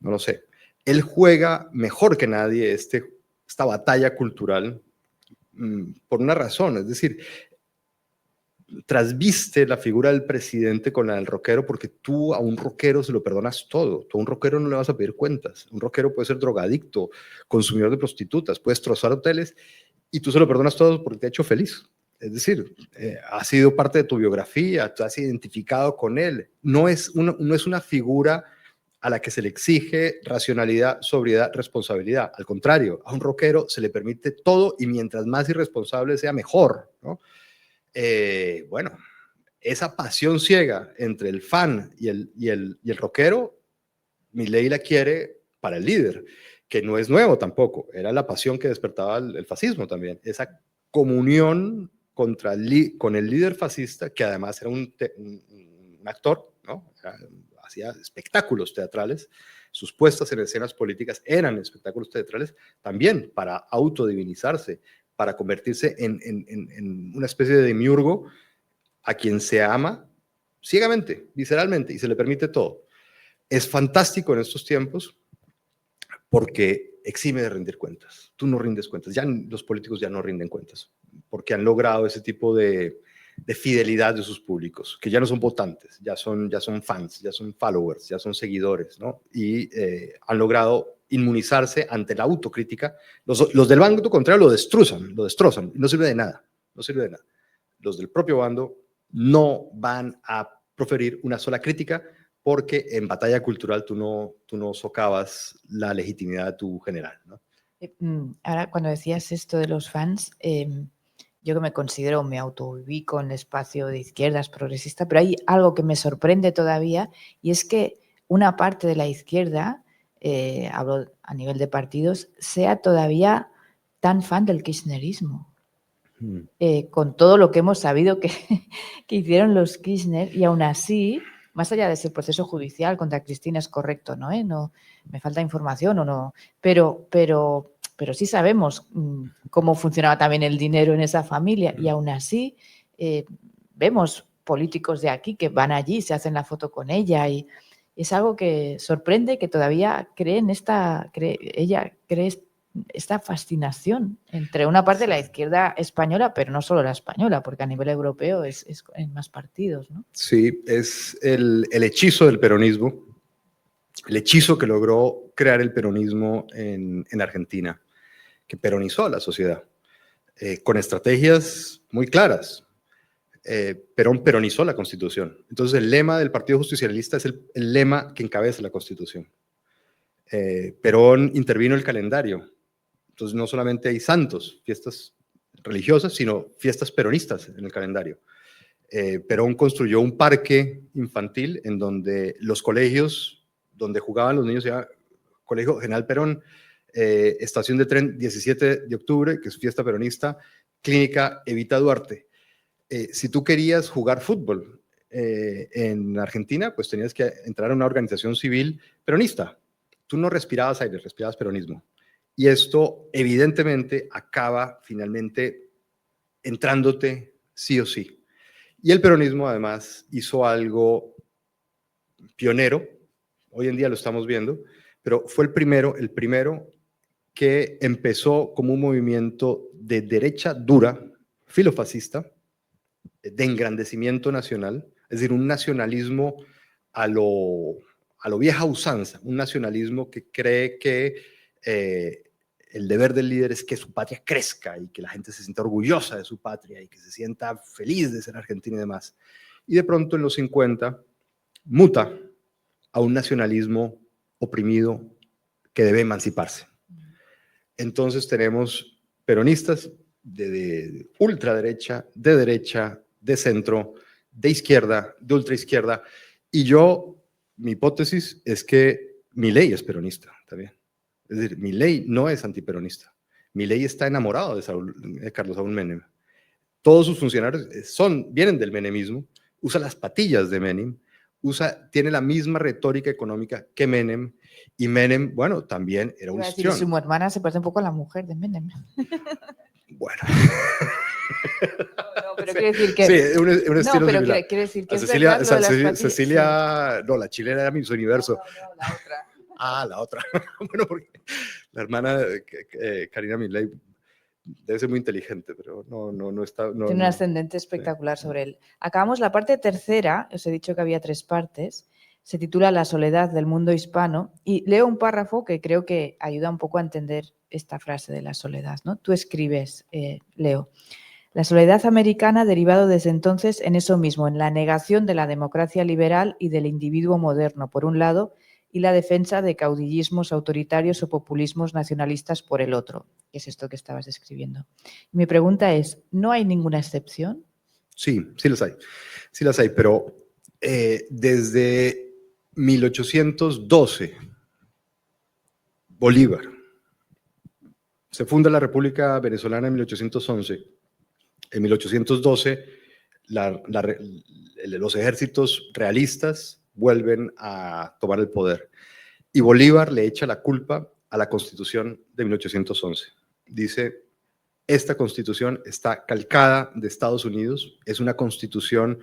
No lo sé. Él juega mejor que nadie esta batalla cultural por una razón, es decir, trasviste la figura del presidente con la del rockero, porque tú a un rockero se lo perdonas todo. Tú a un rockero no le vas a pedir cuentas. Un rockero puede ser drogadicto, consumidor de prostitutas, puedes trozar hoteles y tú se lo perdonas todo porque te ha hecho feliz. Es decir, ha sido parte de tu biografía, te has identificado con él. No es una figura a la que se le exige racionalidad, sobriedad, responsabilidad. Al contrario, a un rockero se le permite todo y mientras más irresponsable sea, mejor, ¿no? Bueno, esa pasión ciega entre el fan y el rockero, Milei la quiere para el líder, que no es nuevo tampoco, era la pasión que despertaba el fascismo también, esa comunión con el líder fascista, que además era un actor, ¿no? Hacía espectáculos teatrales, sus puestas en escenas políticas eran espectáculos teatrales, también para autodivinizarse, para convertirse en una especie de demiurgo a quien se ama ciegamente, visceralmente, y se le permite todo. Es fantástico en estos tiempos porque exime de rendir cuentas. Tú no rindes cuentas. Ya los políticos ya no rinden cuentas porque han logrado ese tipo de fidelidad de sus públicos, que ya no son votantes, ya son fans, ya son followers, ya son seguidores, ¿no? Y han logrado inmunizarse ante la autocrítica. Los del bando contrario lo destrozan, no sirve de nada, no sirve de nada. Los del propio bando no van a proferir una sola crítica porque en batalla cultural tú no socavas la legitimidad de tu general, ¿no? Ahora, cuando decías esto de los fans, yo que me considero, me autoubico en el espacio de izquierdas progresista, pero hay algo que me sorprende todavía y es que una parte de la izquierda, hablo a nivel de partidos, sea todavía tan fan del kirchnerismo. Con todo lo que hemos sabido que hicieron los Kirchner, y aún así, más allá de ese proceso judicial contra Cristina, es correcto, ¿no? No me falta información o no, pero sí sabemos cómo funcionaba también el dinero en esa familia, y aún así vemos políticos de aquí que van allí, se hacen la foto con ella, y es algo que sorprende que todavía ella cree esta fascinación entre una parte de la izquierda española, pero no solo la española, porque a nivel europeo es en más partidos, ¿no? Sí, es el hechizo del peronismo, el hechizo que logró crear el peronismo en Argentina, que peronizó a la sociedad, con estrategias muy claras. Perón peronizó la Constitución. Entonces el lema del Partido Justicialista es el lema que encabeza la Constitución. Perón intervino el calendario. Entonces no solamente hay santos, fiestas religiosas, sino fiestas peronistas en el calendario. Perón construyó un parque infantil en donde los colegios donde jugaban los niños se llama Colegio General Perón, estación de tren 17 de octubre, que es fiesta peronista, clínica Evita Duarte. Si tú querías jugar fútbol en Argentina, pues tenías que entrar a una organización civil peronista. Tú no respirabas aire, respirabas peronismo. Y esto evidentemente acaba finalmente entrándote sí o sí. Y el peronismo además hizo algo pionero, hoy en día lo estamos viendo, pero fue el primero que empezó como un movimiento de derecha dura, filofascista, de engrandecimiento nacional, es decir, un nacionalismo a lo vieja usanza, un nacionalismo que cree que el deber del líder es que su patria crezca y que la gente se sienta orgullosa de su patria y que se sienta feliz de ser argentino y demás. Y de pronto en los 50 muta a un nacionalismo oprimido que debe emanciparse. Entonces tenemos peronistas de ultraderecha, de derecha, de centro, de izquierda, de ultraizquierda, y mi hipótesis es que Milei es peronista también. Es decir, Milei no es antiperonista. Milei está enamorado de Carlos Saúl Menem. Todos sus funcionarios vienen del menemismo, usa las patillas de Menem, tiene la misma retórica económica que Menem, y Menem, bueno, también era un histrión. Su hermana se parece un poco a la mujer de Menem. Bueno. No, pero quiere decir que... Sí, un estilo similar. Quiere decir que Cecilia, es verdad, Cecilia, sí. No, la chilena era Miss Universo. No, la otra. Ah, la otra. Bueno, porque la hermana Karina Milei debe ser muy inteligente, pero no está... Tiene un ascendente espectacular sobre él. Acabamos la parte tercera, os he dicho que había 3 partes, se titula La soledad del mundo hispano, y leo un párrafo que creo que ayuda un poco a entender esta frase de la soledad, ¿no? Tú escribes, Leo, la soledad americana ha derivado desde entonces en eso mismo, en la negación de la democracia liberal y del individuo moderno, por un lado, y la defensa de caudillismos autoritarios o populismos nacionalistas por el otro, que es esto que estabas describiendo. Mi pregunta es, ¿no hay ninguna excepción? Sí, sí las hay, pero desde 1812, Bolívar, se funda la República Venezolana en 1811, en 1812 los ejércitos realistas vuelven a tomar el poder. Y Bolívar le echa la culpa a la Constitución de 1811. Dice, esta Constitución está calcada de Estados Unidos, es una Constitución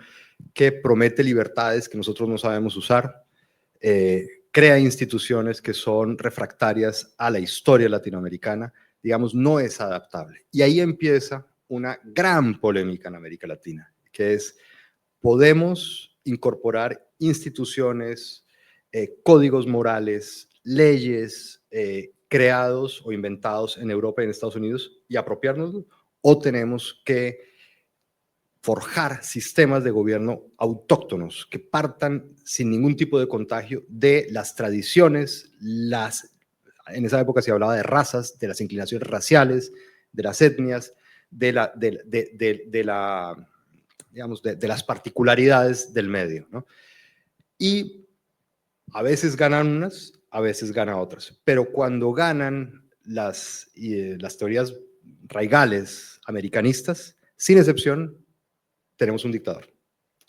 que promete libertades que nosotros no sabemos usar, crea instituciones que son refractarias a la historia latinoamericana, digamos, no es adaptable. Y ahí empieza una gran polémica en América Latina, que es, podemos incorporar instituciones, códigos morales, leyes creados o inventados en Europa y en Estados Unidos y apropiárnoslos, o tenemos que forjar sistemas de gobierno autóctonos que partan sin ningún tipo de contagio de las tradiciones, en esa época se hablaba de razas, de las inclinaciones raciales, de las etnias, de las particularidades del medio, ¿no? Y a veces ganan unas, a veces ganan otras, pero cuando ganan las teorías raigales americanistas, sin excepción, tenemos un dictador,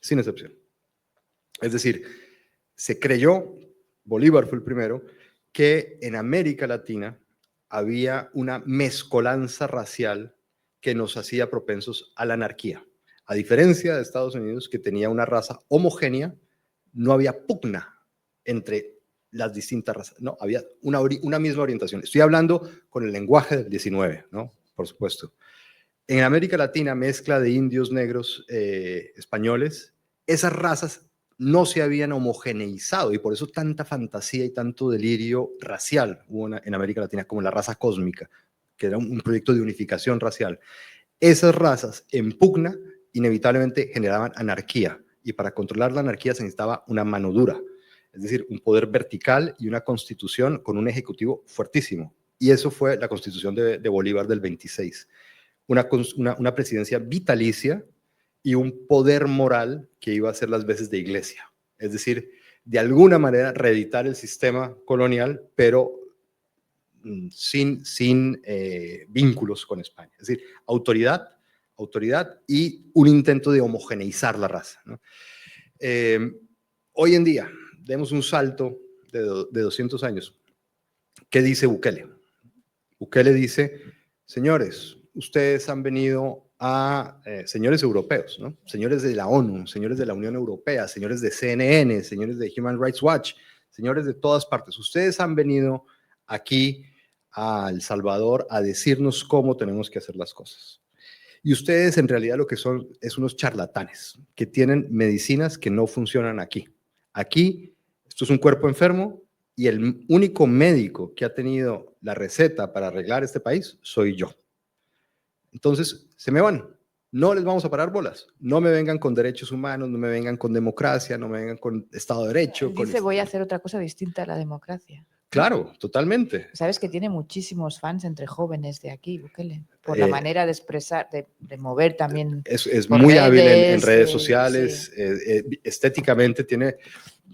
sin excepción. Es decir, se creyó, Bolívar fue el primero, que en América Latina había una mezcolanza racial que nos hacía propensos a la anarquía. A diferencia de Estados Unidos, que tenía una raza homogénea, no había pugna entre las distintas razas, no, había una misma orientación. Estoy hablando con el lenguaje del 19, ¿no? Por supuesto. En América Latina, mezcla de indios, negros, españoles, esas razas no se habían homogeneizado y por eso tanta fantasía y tanto delirio racial hubo en América Latina, como la raza cósmica, que era un proyecto de unificación racial. Esas razas en pugna inevitablemente generaban anarquía y para controlar la anarquía se necesitaba una mano dura, es decir, un poder vertical y una constitución con un ejecutivo fuertísimo. Y eso fue la constitución de Bolívar del 26. Una presidencia vitalicia y un poder moral que iba a hacer las veces de iglesia. Es decir, de alguna manera reeditar el sistema colonial, pero sin vínculos con España. Es decir, autoridad y un intento de homogeneizar la raza, ¿no? Hoy en día, demos un salto de 200 años. ¿Qué dice Bukele? Bukele dice, señores, ustedes han venido señores europeos, ¿no? Señores de la ONU, señores de la Unión Europea, señores de CNN, señores de Human Rights Watch, señores de todas partes. Ustedes han venido aquí a El Salvador a decirnos cómo tenemos que hacer las cosas. Y ustedes en realidad lo que son es unos charlatanes que tienen medicinas que no funcionan aquí. Aquí, esto es un cuerpo enfermo y el único médico que ha tenido la receta para arreglar este país soy yo. Entonces, se me van. No les vamos a parar bolas. No me vengan con derechos humanos, no me vengan con democracia, no me vengan con Estado de Derecho. Él dice, voy a hacer otra cosa distinta a la democracia. Claro, totalmente. Sabes que tiene muchísimos fans entre jóvenes de aquí, Bukele, por la manera de expresar, de mover también. Es muy hábil en redes sí, sociales, sí. Estéticamente tiene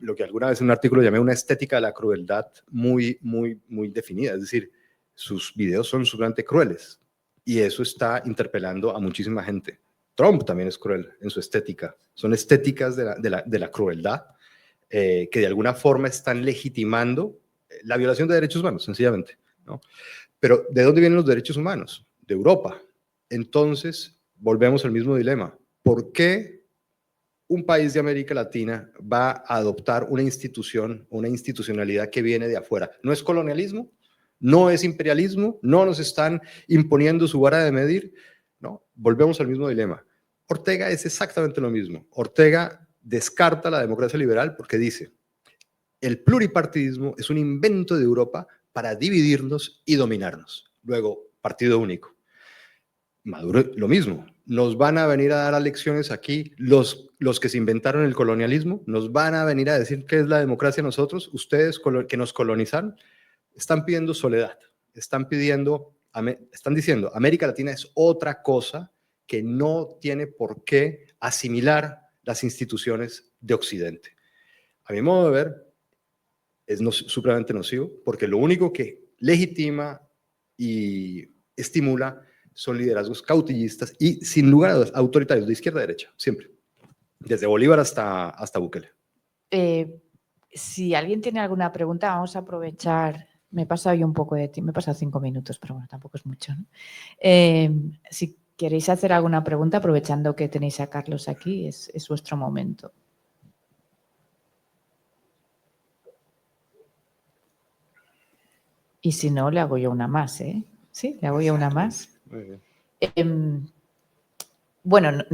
lo que alguna vez en un artículo llamé una estética de la crueldad muy, muy, muy definida. Es decir, sus videos son sumamente crueles y eso está interpelando a muchísima gente. Trump también es cruel en su estética. Son estéticas de la crueldad que de alguna forma están legitimando la violación de derechos humanos, sencillamente, ¿no? Pero ¿de dónde vienen los derechos humanos? De Europa. Entonces, volvemos al mismo dilema. ¿Por qué un país de América Latina va a adoptar una institución, una institucionalidad que viene de afuera? ¿No es colonialismo? ¿No es imperialismo? ¿No nos están imponiendo su vara de medir? ¿No? Volvemos al mismo dilema. Ortega es exactamente lo mismo. Ortega descarta la democracia liberal porque dice, el pluripartidismo es un invento de Europa para dividirnos y dominarnos. Luego, partido único. Maduro, lo mismo. Nos van a venir a dar lecciones aquí los que se inventaron el colonialismo, nos van a venir a decir qué es la democracia a nosotros, ustedes que nos colonizaron, están pidiendo soledad, están diciendo, América Latina es otra cosa que no tiene por qué asimilar las instituciones de Occidente. A mi modo de ver, es supremamente nocivo, porque lo único que legitima y estimula son liderazgos cautillistas y, sin lugar a dudas, autoritarios, de izquierda a derecha, siempre. Desde Bolívar hasta Bukele. Si alguien tiene alguna pregunta, vamos a aprovechar. Me he pasado yo un poco de tiempo, me he pasado 5 minutos, pero bueno, tampoco es mucho, ¿no? Si queréis hacer alguna pregunta, aprovechando que tenéis a Carlos aquí, es vuestro momento. Y si no, le hago yo una más, ¿eh? Sí, le hago yo una más. Muy bien. Bueno,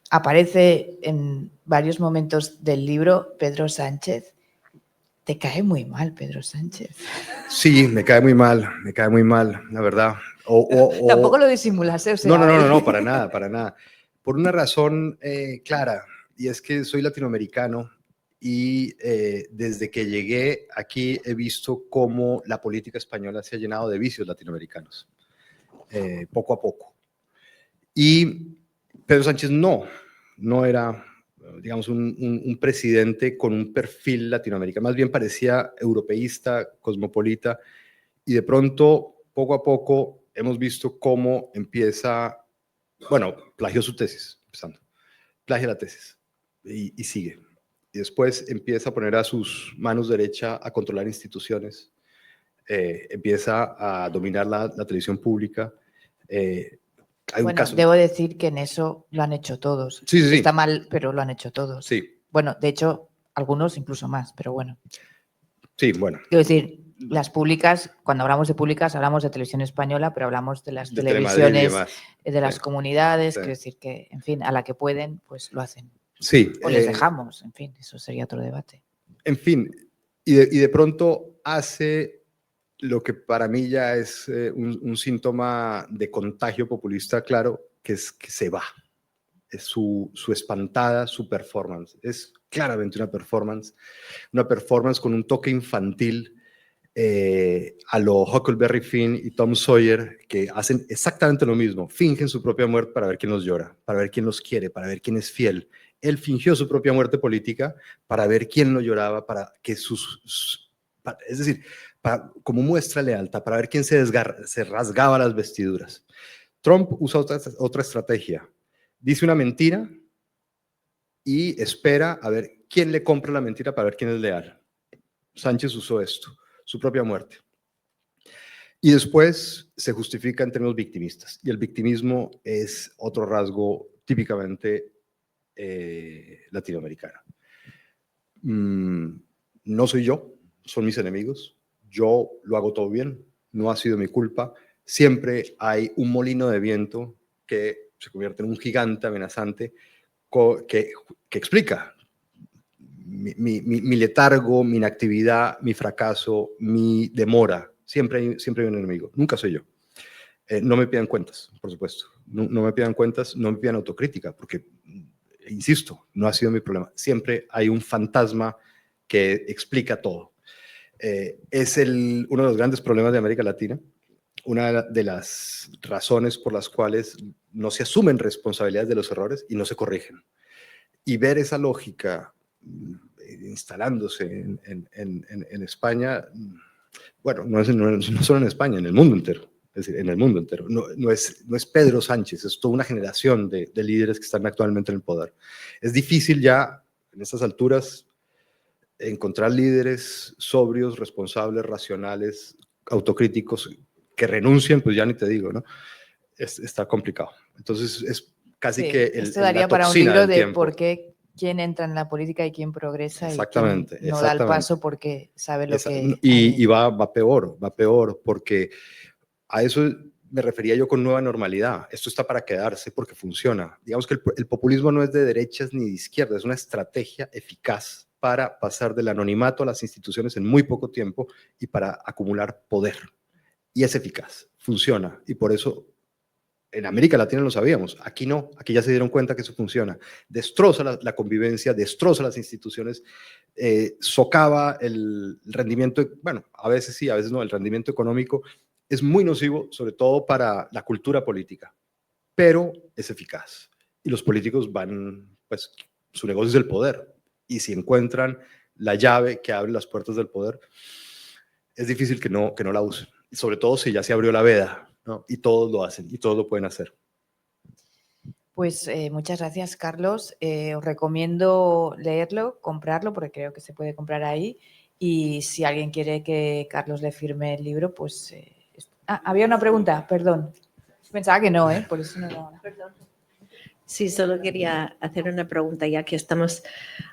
aparece en varios momentos del libro Pedro Sánchez. Te cae muy mal Pedro Sánchez. Sí, me cae muy mal, la verdad. Tampoco lo disimulas, ¿eh? O sea, No, para nada, para nada. Por una razón clara, y es que soy latinoamericano y desde que llegué aquí he visto cómo la política española se ha llenado de vicios latinoamericanos, poco a poco. Y Pedro Sánchez no era, digamos, un presidente con un perfil latinoamericano, más bien parecía europeísta, cosmopolita, y de pronto, poco a poco, hemos visto cómo empieza, bueno, plagió su tesis, empezando, plagia la tesis, y sigue. Y después empieza a poner a sus manos derecha a controlar instituciones, empieza a dominar la televisión pública. Hay un bueno, caso. debo decir que en eso lo han hecho todos. Sí. Está mal, pero lo han hecho todos. Sí. Bueno, de hecho, algunos incluso más, pero bueno. Sí, bueno. Quiero decir, las públicas, cuando hablamos de públicas, hablamos de televisión española, pero hablamos de las televisiones, de las comunidades, quiero decir que, en fin, a la que pueden, pues lo hacen. Sí. O les dejamos, en fin, eso sería otro debate. En fin, y de pronto hace lo que para mí ya es un síntoma de contagio populista, claro, que es que se va. Es su espantada, su performance. Es claramente una performance con un toque infantil a lo Huckleberry Finn y Tom Sawyer, que hacen exactamente lo mismo. Fingen su propia muerte para ver quién los llora, para ver quién los quiere, para ver quién es fiel. Él fingió su propia muerte política para ver quién lo lloraba, para que es decir, como muestra lealtad, para ver quién se rasgaba las vestiduras. Trump usa otra estrategia. Dice una mentira y espera a ver quién le compra la mentira para ver quién es leal. Sánchez usó esto, su propia muerte. Y después se justifica en términos victimistas. Y el victimismo es otro rasgo típicamente latinoamericano. No soy yo, son mis enemigos. Yo lo hago todo bien, no ha sido mi culpa. Siempre hay un molino de viento que se convierte en un gigante amenazante que explica mi letargo, mi inactividad, mi fracaso, mi demora. Siempre hay un enemigo. Nunca soy yo. No me pidan cuentas, por supuesto. No me pidan cuentas, no me pidan autocrítica, porque, insisto, no ha sido mi problema. Siempre hay un fantasma que explica todo. Es uno de los grandes problemas de América Latina, una de las razones por las cuales no se asumen responsabilidades de los errores y no se corrigen. Y ver esa lógica instalándose en España, bueno, no solo en España, en el mundo entero. Es decir, en el mundo entero. No es Pedro Sánchez, es toda una generación de líderes que están actualmente en el poder. Es difícil ya, en estas alturas, encontrar líderes sobrios, responsables, racionales, autocríticos, que renuncien, pues ya ni te digo, ¿no? Está complicado. Entonces, es casi que esto daría para un libro de por qué quién entra en la política y quién progresa y quién no da el paso porque sabe lo que... Y va peor, porque a eso me refería yo con nueva normalidad. Esto está para quedarse porque funciona. Digamos que el populismo no es de derechas ni de izquierdas, es una estrategia eficaz para pasar del anonimato a las instituciones en muy poco tiempo y para acumular poder. Y es eficaz, funciona, y por eso en América Latina lo sabíamos, aquí no, aquí ya se dieron cuenta que eso funciona. Destroza la convivencia, destroza las instituciones, socava el rendimiento, bueno, a veces sí, a veces no, el rendimiento económico es muy nocivo, sobre todo para la cultura política, pero es eficaz. Y los políticos pues, su negocio es el poder, y si encuentran la llave que abre las puertas del poder, es difícil que no la usen, y sobre todo si ya se abrió la veda, ¿no? Y todos lo hacen, y todos lo pueden hacer. Pues muchas gracias, Carlos. Os recomiendo leerlo, comprarlo, porque creo que se puede comprar ahí. Y si alguien quiere que Carlos le firme el libro, pues... había una pregunta, perdón. Pensaba que no, por eso no... Perdón. Sí, solo quería hacer una pregunta, ya que estamos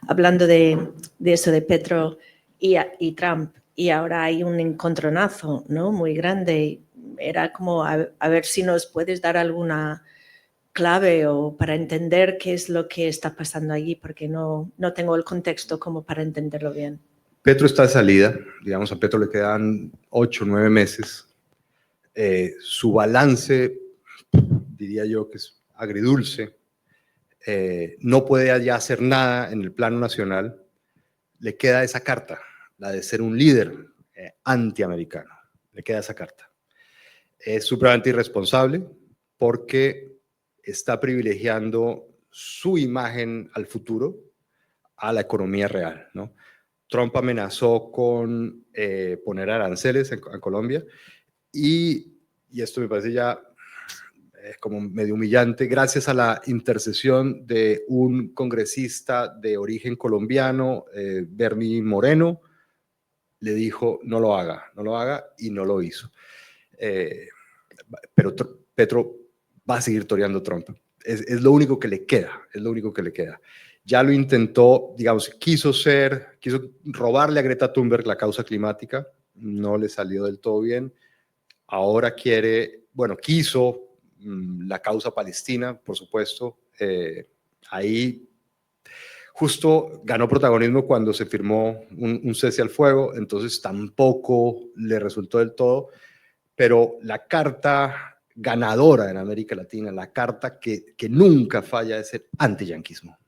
hablando de eso, de Petro y Trump. y ahora hay un encontronazo, ¿no? Muy grande. Era como a ver si nos puedes dar alguna clave o para entender qué es lo que está pasando allí, porque no tengo el contexto como para entenderlo bien. Petro está de salida, digamos, a Petro le quedan 8 o 9 meses. Su balance, diría yo que es agridulce. No puede ya hacer nada en el plano nacional. Le queda esa carta, la de ser un líder antiamericano. Le queda esa carta. Es supremamente irresponsable porque está privilegiando su imagen al futuro a la economía real, ¿no? Trump amenazó con poner aranceles en Colombia y esto me parece ya como medio humillante, gracias a la intercesión de un congresista de origen colombiano, Bernie Moreno, le dijo no lo haga y no lo hizo. Pero Petro va a seguir toreando a Trump. Es lo único que le queda, es lo único que le queda. Ya lo intentó, digamos, quiso robarle a Greta Thunberg la causa climática, no le salió del todo bien. Ahora quiso la causa palestina, por supuesto. Ahí justo ganó protagonismo cuando se firmó un cese al fuego, entonces tampoco le resultó del todo. Pero la carta ganadora en América Latina, la carta que nunca falla es el antiyanquismo.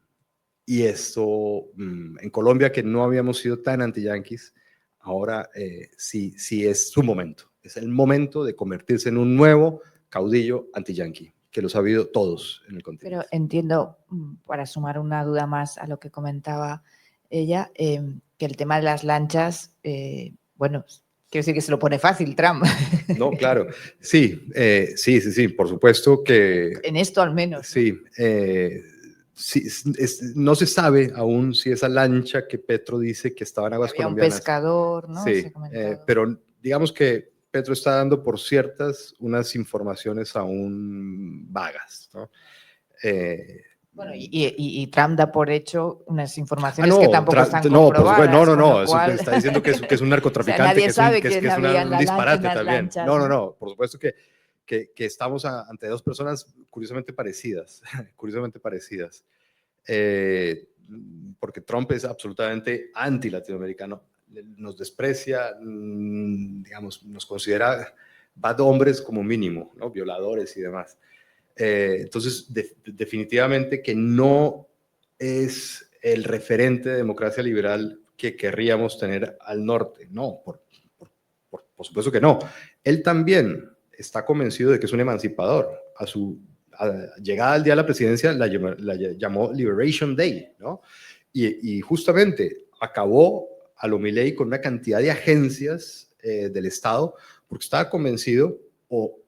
Y esto, en Colombia, que no habíamos sido tan antiyanquis, ahora sí es su momento. Es el momento de convertirse en un nuevo caudillo antiyanqui, que los ha habido todos en el continente. Pero entiendo, para sumar una duda más a lo que comentaba ella, que el tema de las lanchas, bueno, quiero decir que se lo pone fácil Trump. No, claro. Sí, por supuesto que... En esto al menos. Sí, sí, no se sabe aún si esa lancha que Petro dice que estaba en aguas Había colombianas. Un pescador, ¿no? Sí, pero digamos que Petro está dando por ciertas unas informaciones aún vagas, ¿no? Bueno, y Trump da por hecho unas informaciones que tampoco están comprobadas. No, Está diciendo que es un narcotraficante, o sea, nadie sabe que es un disparate también. Lanchas, no, por supuesto que estamos ante dos personas curiosamente parecidas, porque Trump es absolutamente anti-latinoamericano, nos desprecia, digamos, nos considera bad hombres como mínimo, ¿no? Violadores y demás. Entonces, definitivamente que no es el referente de democracia liberal que querríamos tener al norte. No, por supuesto que no. Él también está convencido de que es un emancipador. A su llegada al día de la presidencia la llamó Liberation Day, ¿no? Y justamente acabó a lo Milei con una cantidad de agencias del Estado porque estaba convencido, o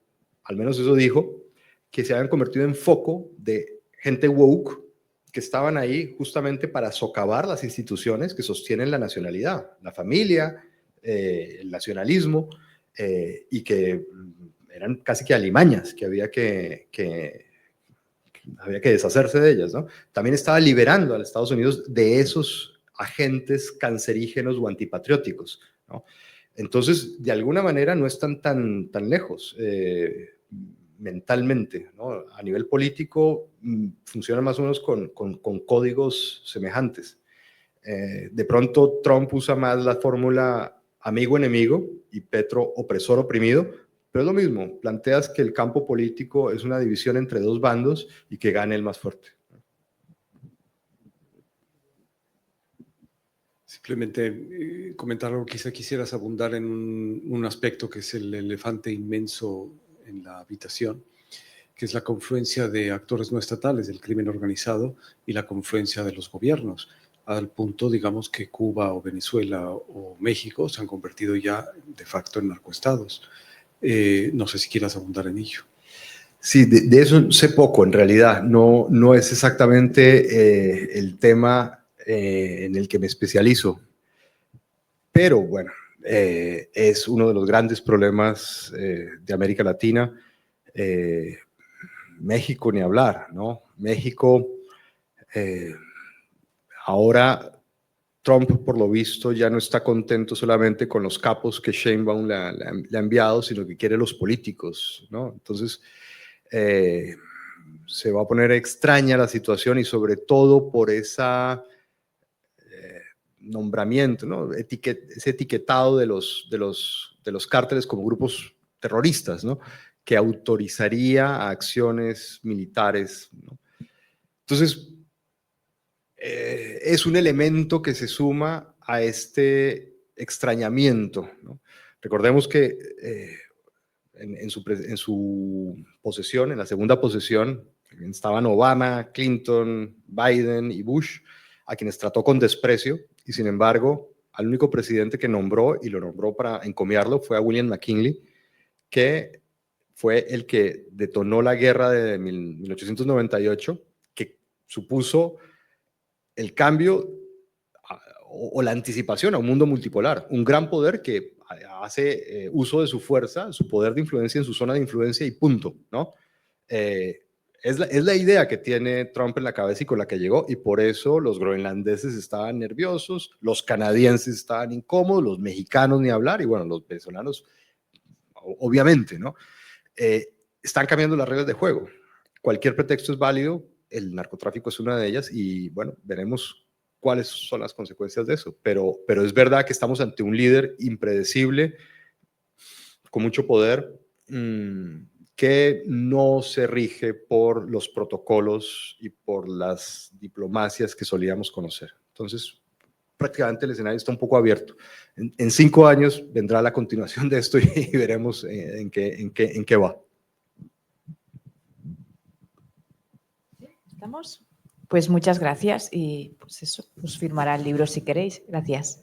al menos eso dijo, que se habían convertido en foco de gente woke que estaban ahí justamente para socavar las instituciones que sostienen la nacionalidad, la familia, el nacionalismo, y que eran casi que alimañas, que había que deshacerse de ellas, ¿no? También estaba liberando a los Estados Unidos de esos agentes cancerígenos o antipatrióticos, ¿no? Entonces, de alguna manera no están tan lejos mentalmente, ¿no? A nivel político funcionan más o menos con códigos semejantes. De pronto Trump usa más la fórmula amigo-enemigo y Petro opresor-oprimido, pero es lo mismo, planteas que el campo político es una división entre dos bandos y que gane el más fuerte. Simplemente comentar algo, quizá quisieras abundar en un aspecto que es el elefante inmenso en la habitación, que es la confluencia de actores no estatales del crimen organizado y la confluencia de los gobiernos, al punto, digamos, que Cuba o Venezuela o México se han convertido ya de facto en narcoestados. No sé si quieras abundar en ello. Sí, de eso sé poco, en realidad. No es exactamente el tema en el que me especializo. Pero bueno, es uno de los grandes problemas de América Latina. México ni hablar, ¿no? México ahora Trump, por lo visto, ya no está contento solamente con los capos que Sheinbaum le ha enviado, sino que quiere los políticos, ¿no? Entonces, se va a poner extraña la situación y sobre todo por esa nombramiento, ¿no? Ese etiquetado de los cárteles como grupos terroristas, ¿no? Que autorizaría a acciones militares, ¿no? Entonces, es un elemento que se suma a este extrañamiento, ¿no? Recordemos que en su posesión, en la segunda posesión, estaban Obama, Clinton, Biden y Bush, a quienes trató con desprecio, y sin embargo, al único presidente que nombró, y lo nombró para encomiarlo, fue a William McKinley, que fue el que detonó la guerra de 1898, que supuso el cambio o la anticipación a un mundo multipolar, un gran poder que hace uso de su fuerza, su poder de influencia en su zona de influencia y punto, ¿no? Es la idea que tiene Trump en la cabeza y con la que llegó, y por eso los groenlandeses estaban nerviosos, los canadienses estaban incómodos, los mexicanos ni hablar, y bueno, los venezolanos obviamente, ¿no? Están cambiando las reglas de juego. Cualquier pretexto es válido, el narcotráfico es una de ellas, y bueno, veremos cuáles son las consecuencias de eso, pero es verdad que estamos ante un líder impredecible, con mucho poder, que no se rige por los protocolos y por las diplomacias que solíamos conocer. Entonces, prácticamente el escenario está un poco abierto. En 5 años vendrá la continuación de esto y veremos en qué va. ¿Estamos? Pues muchas gracias y pues eso, os firmará el libro si queréis. Gracias.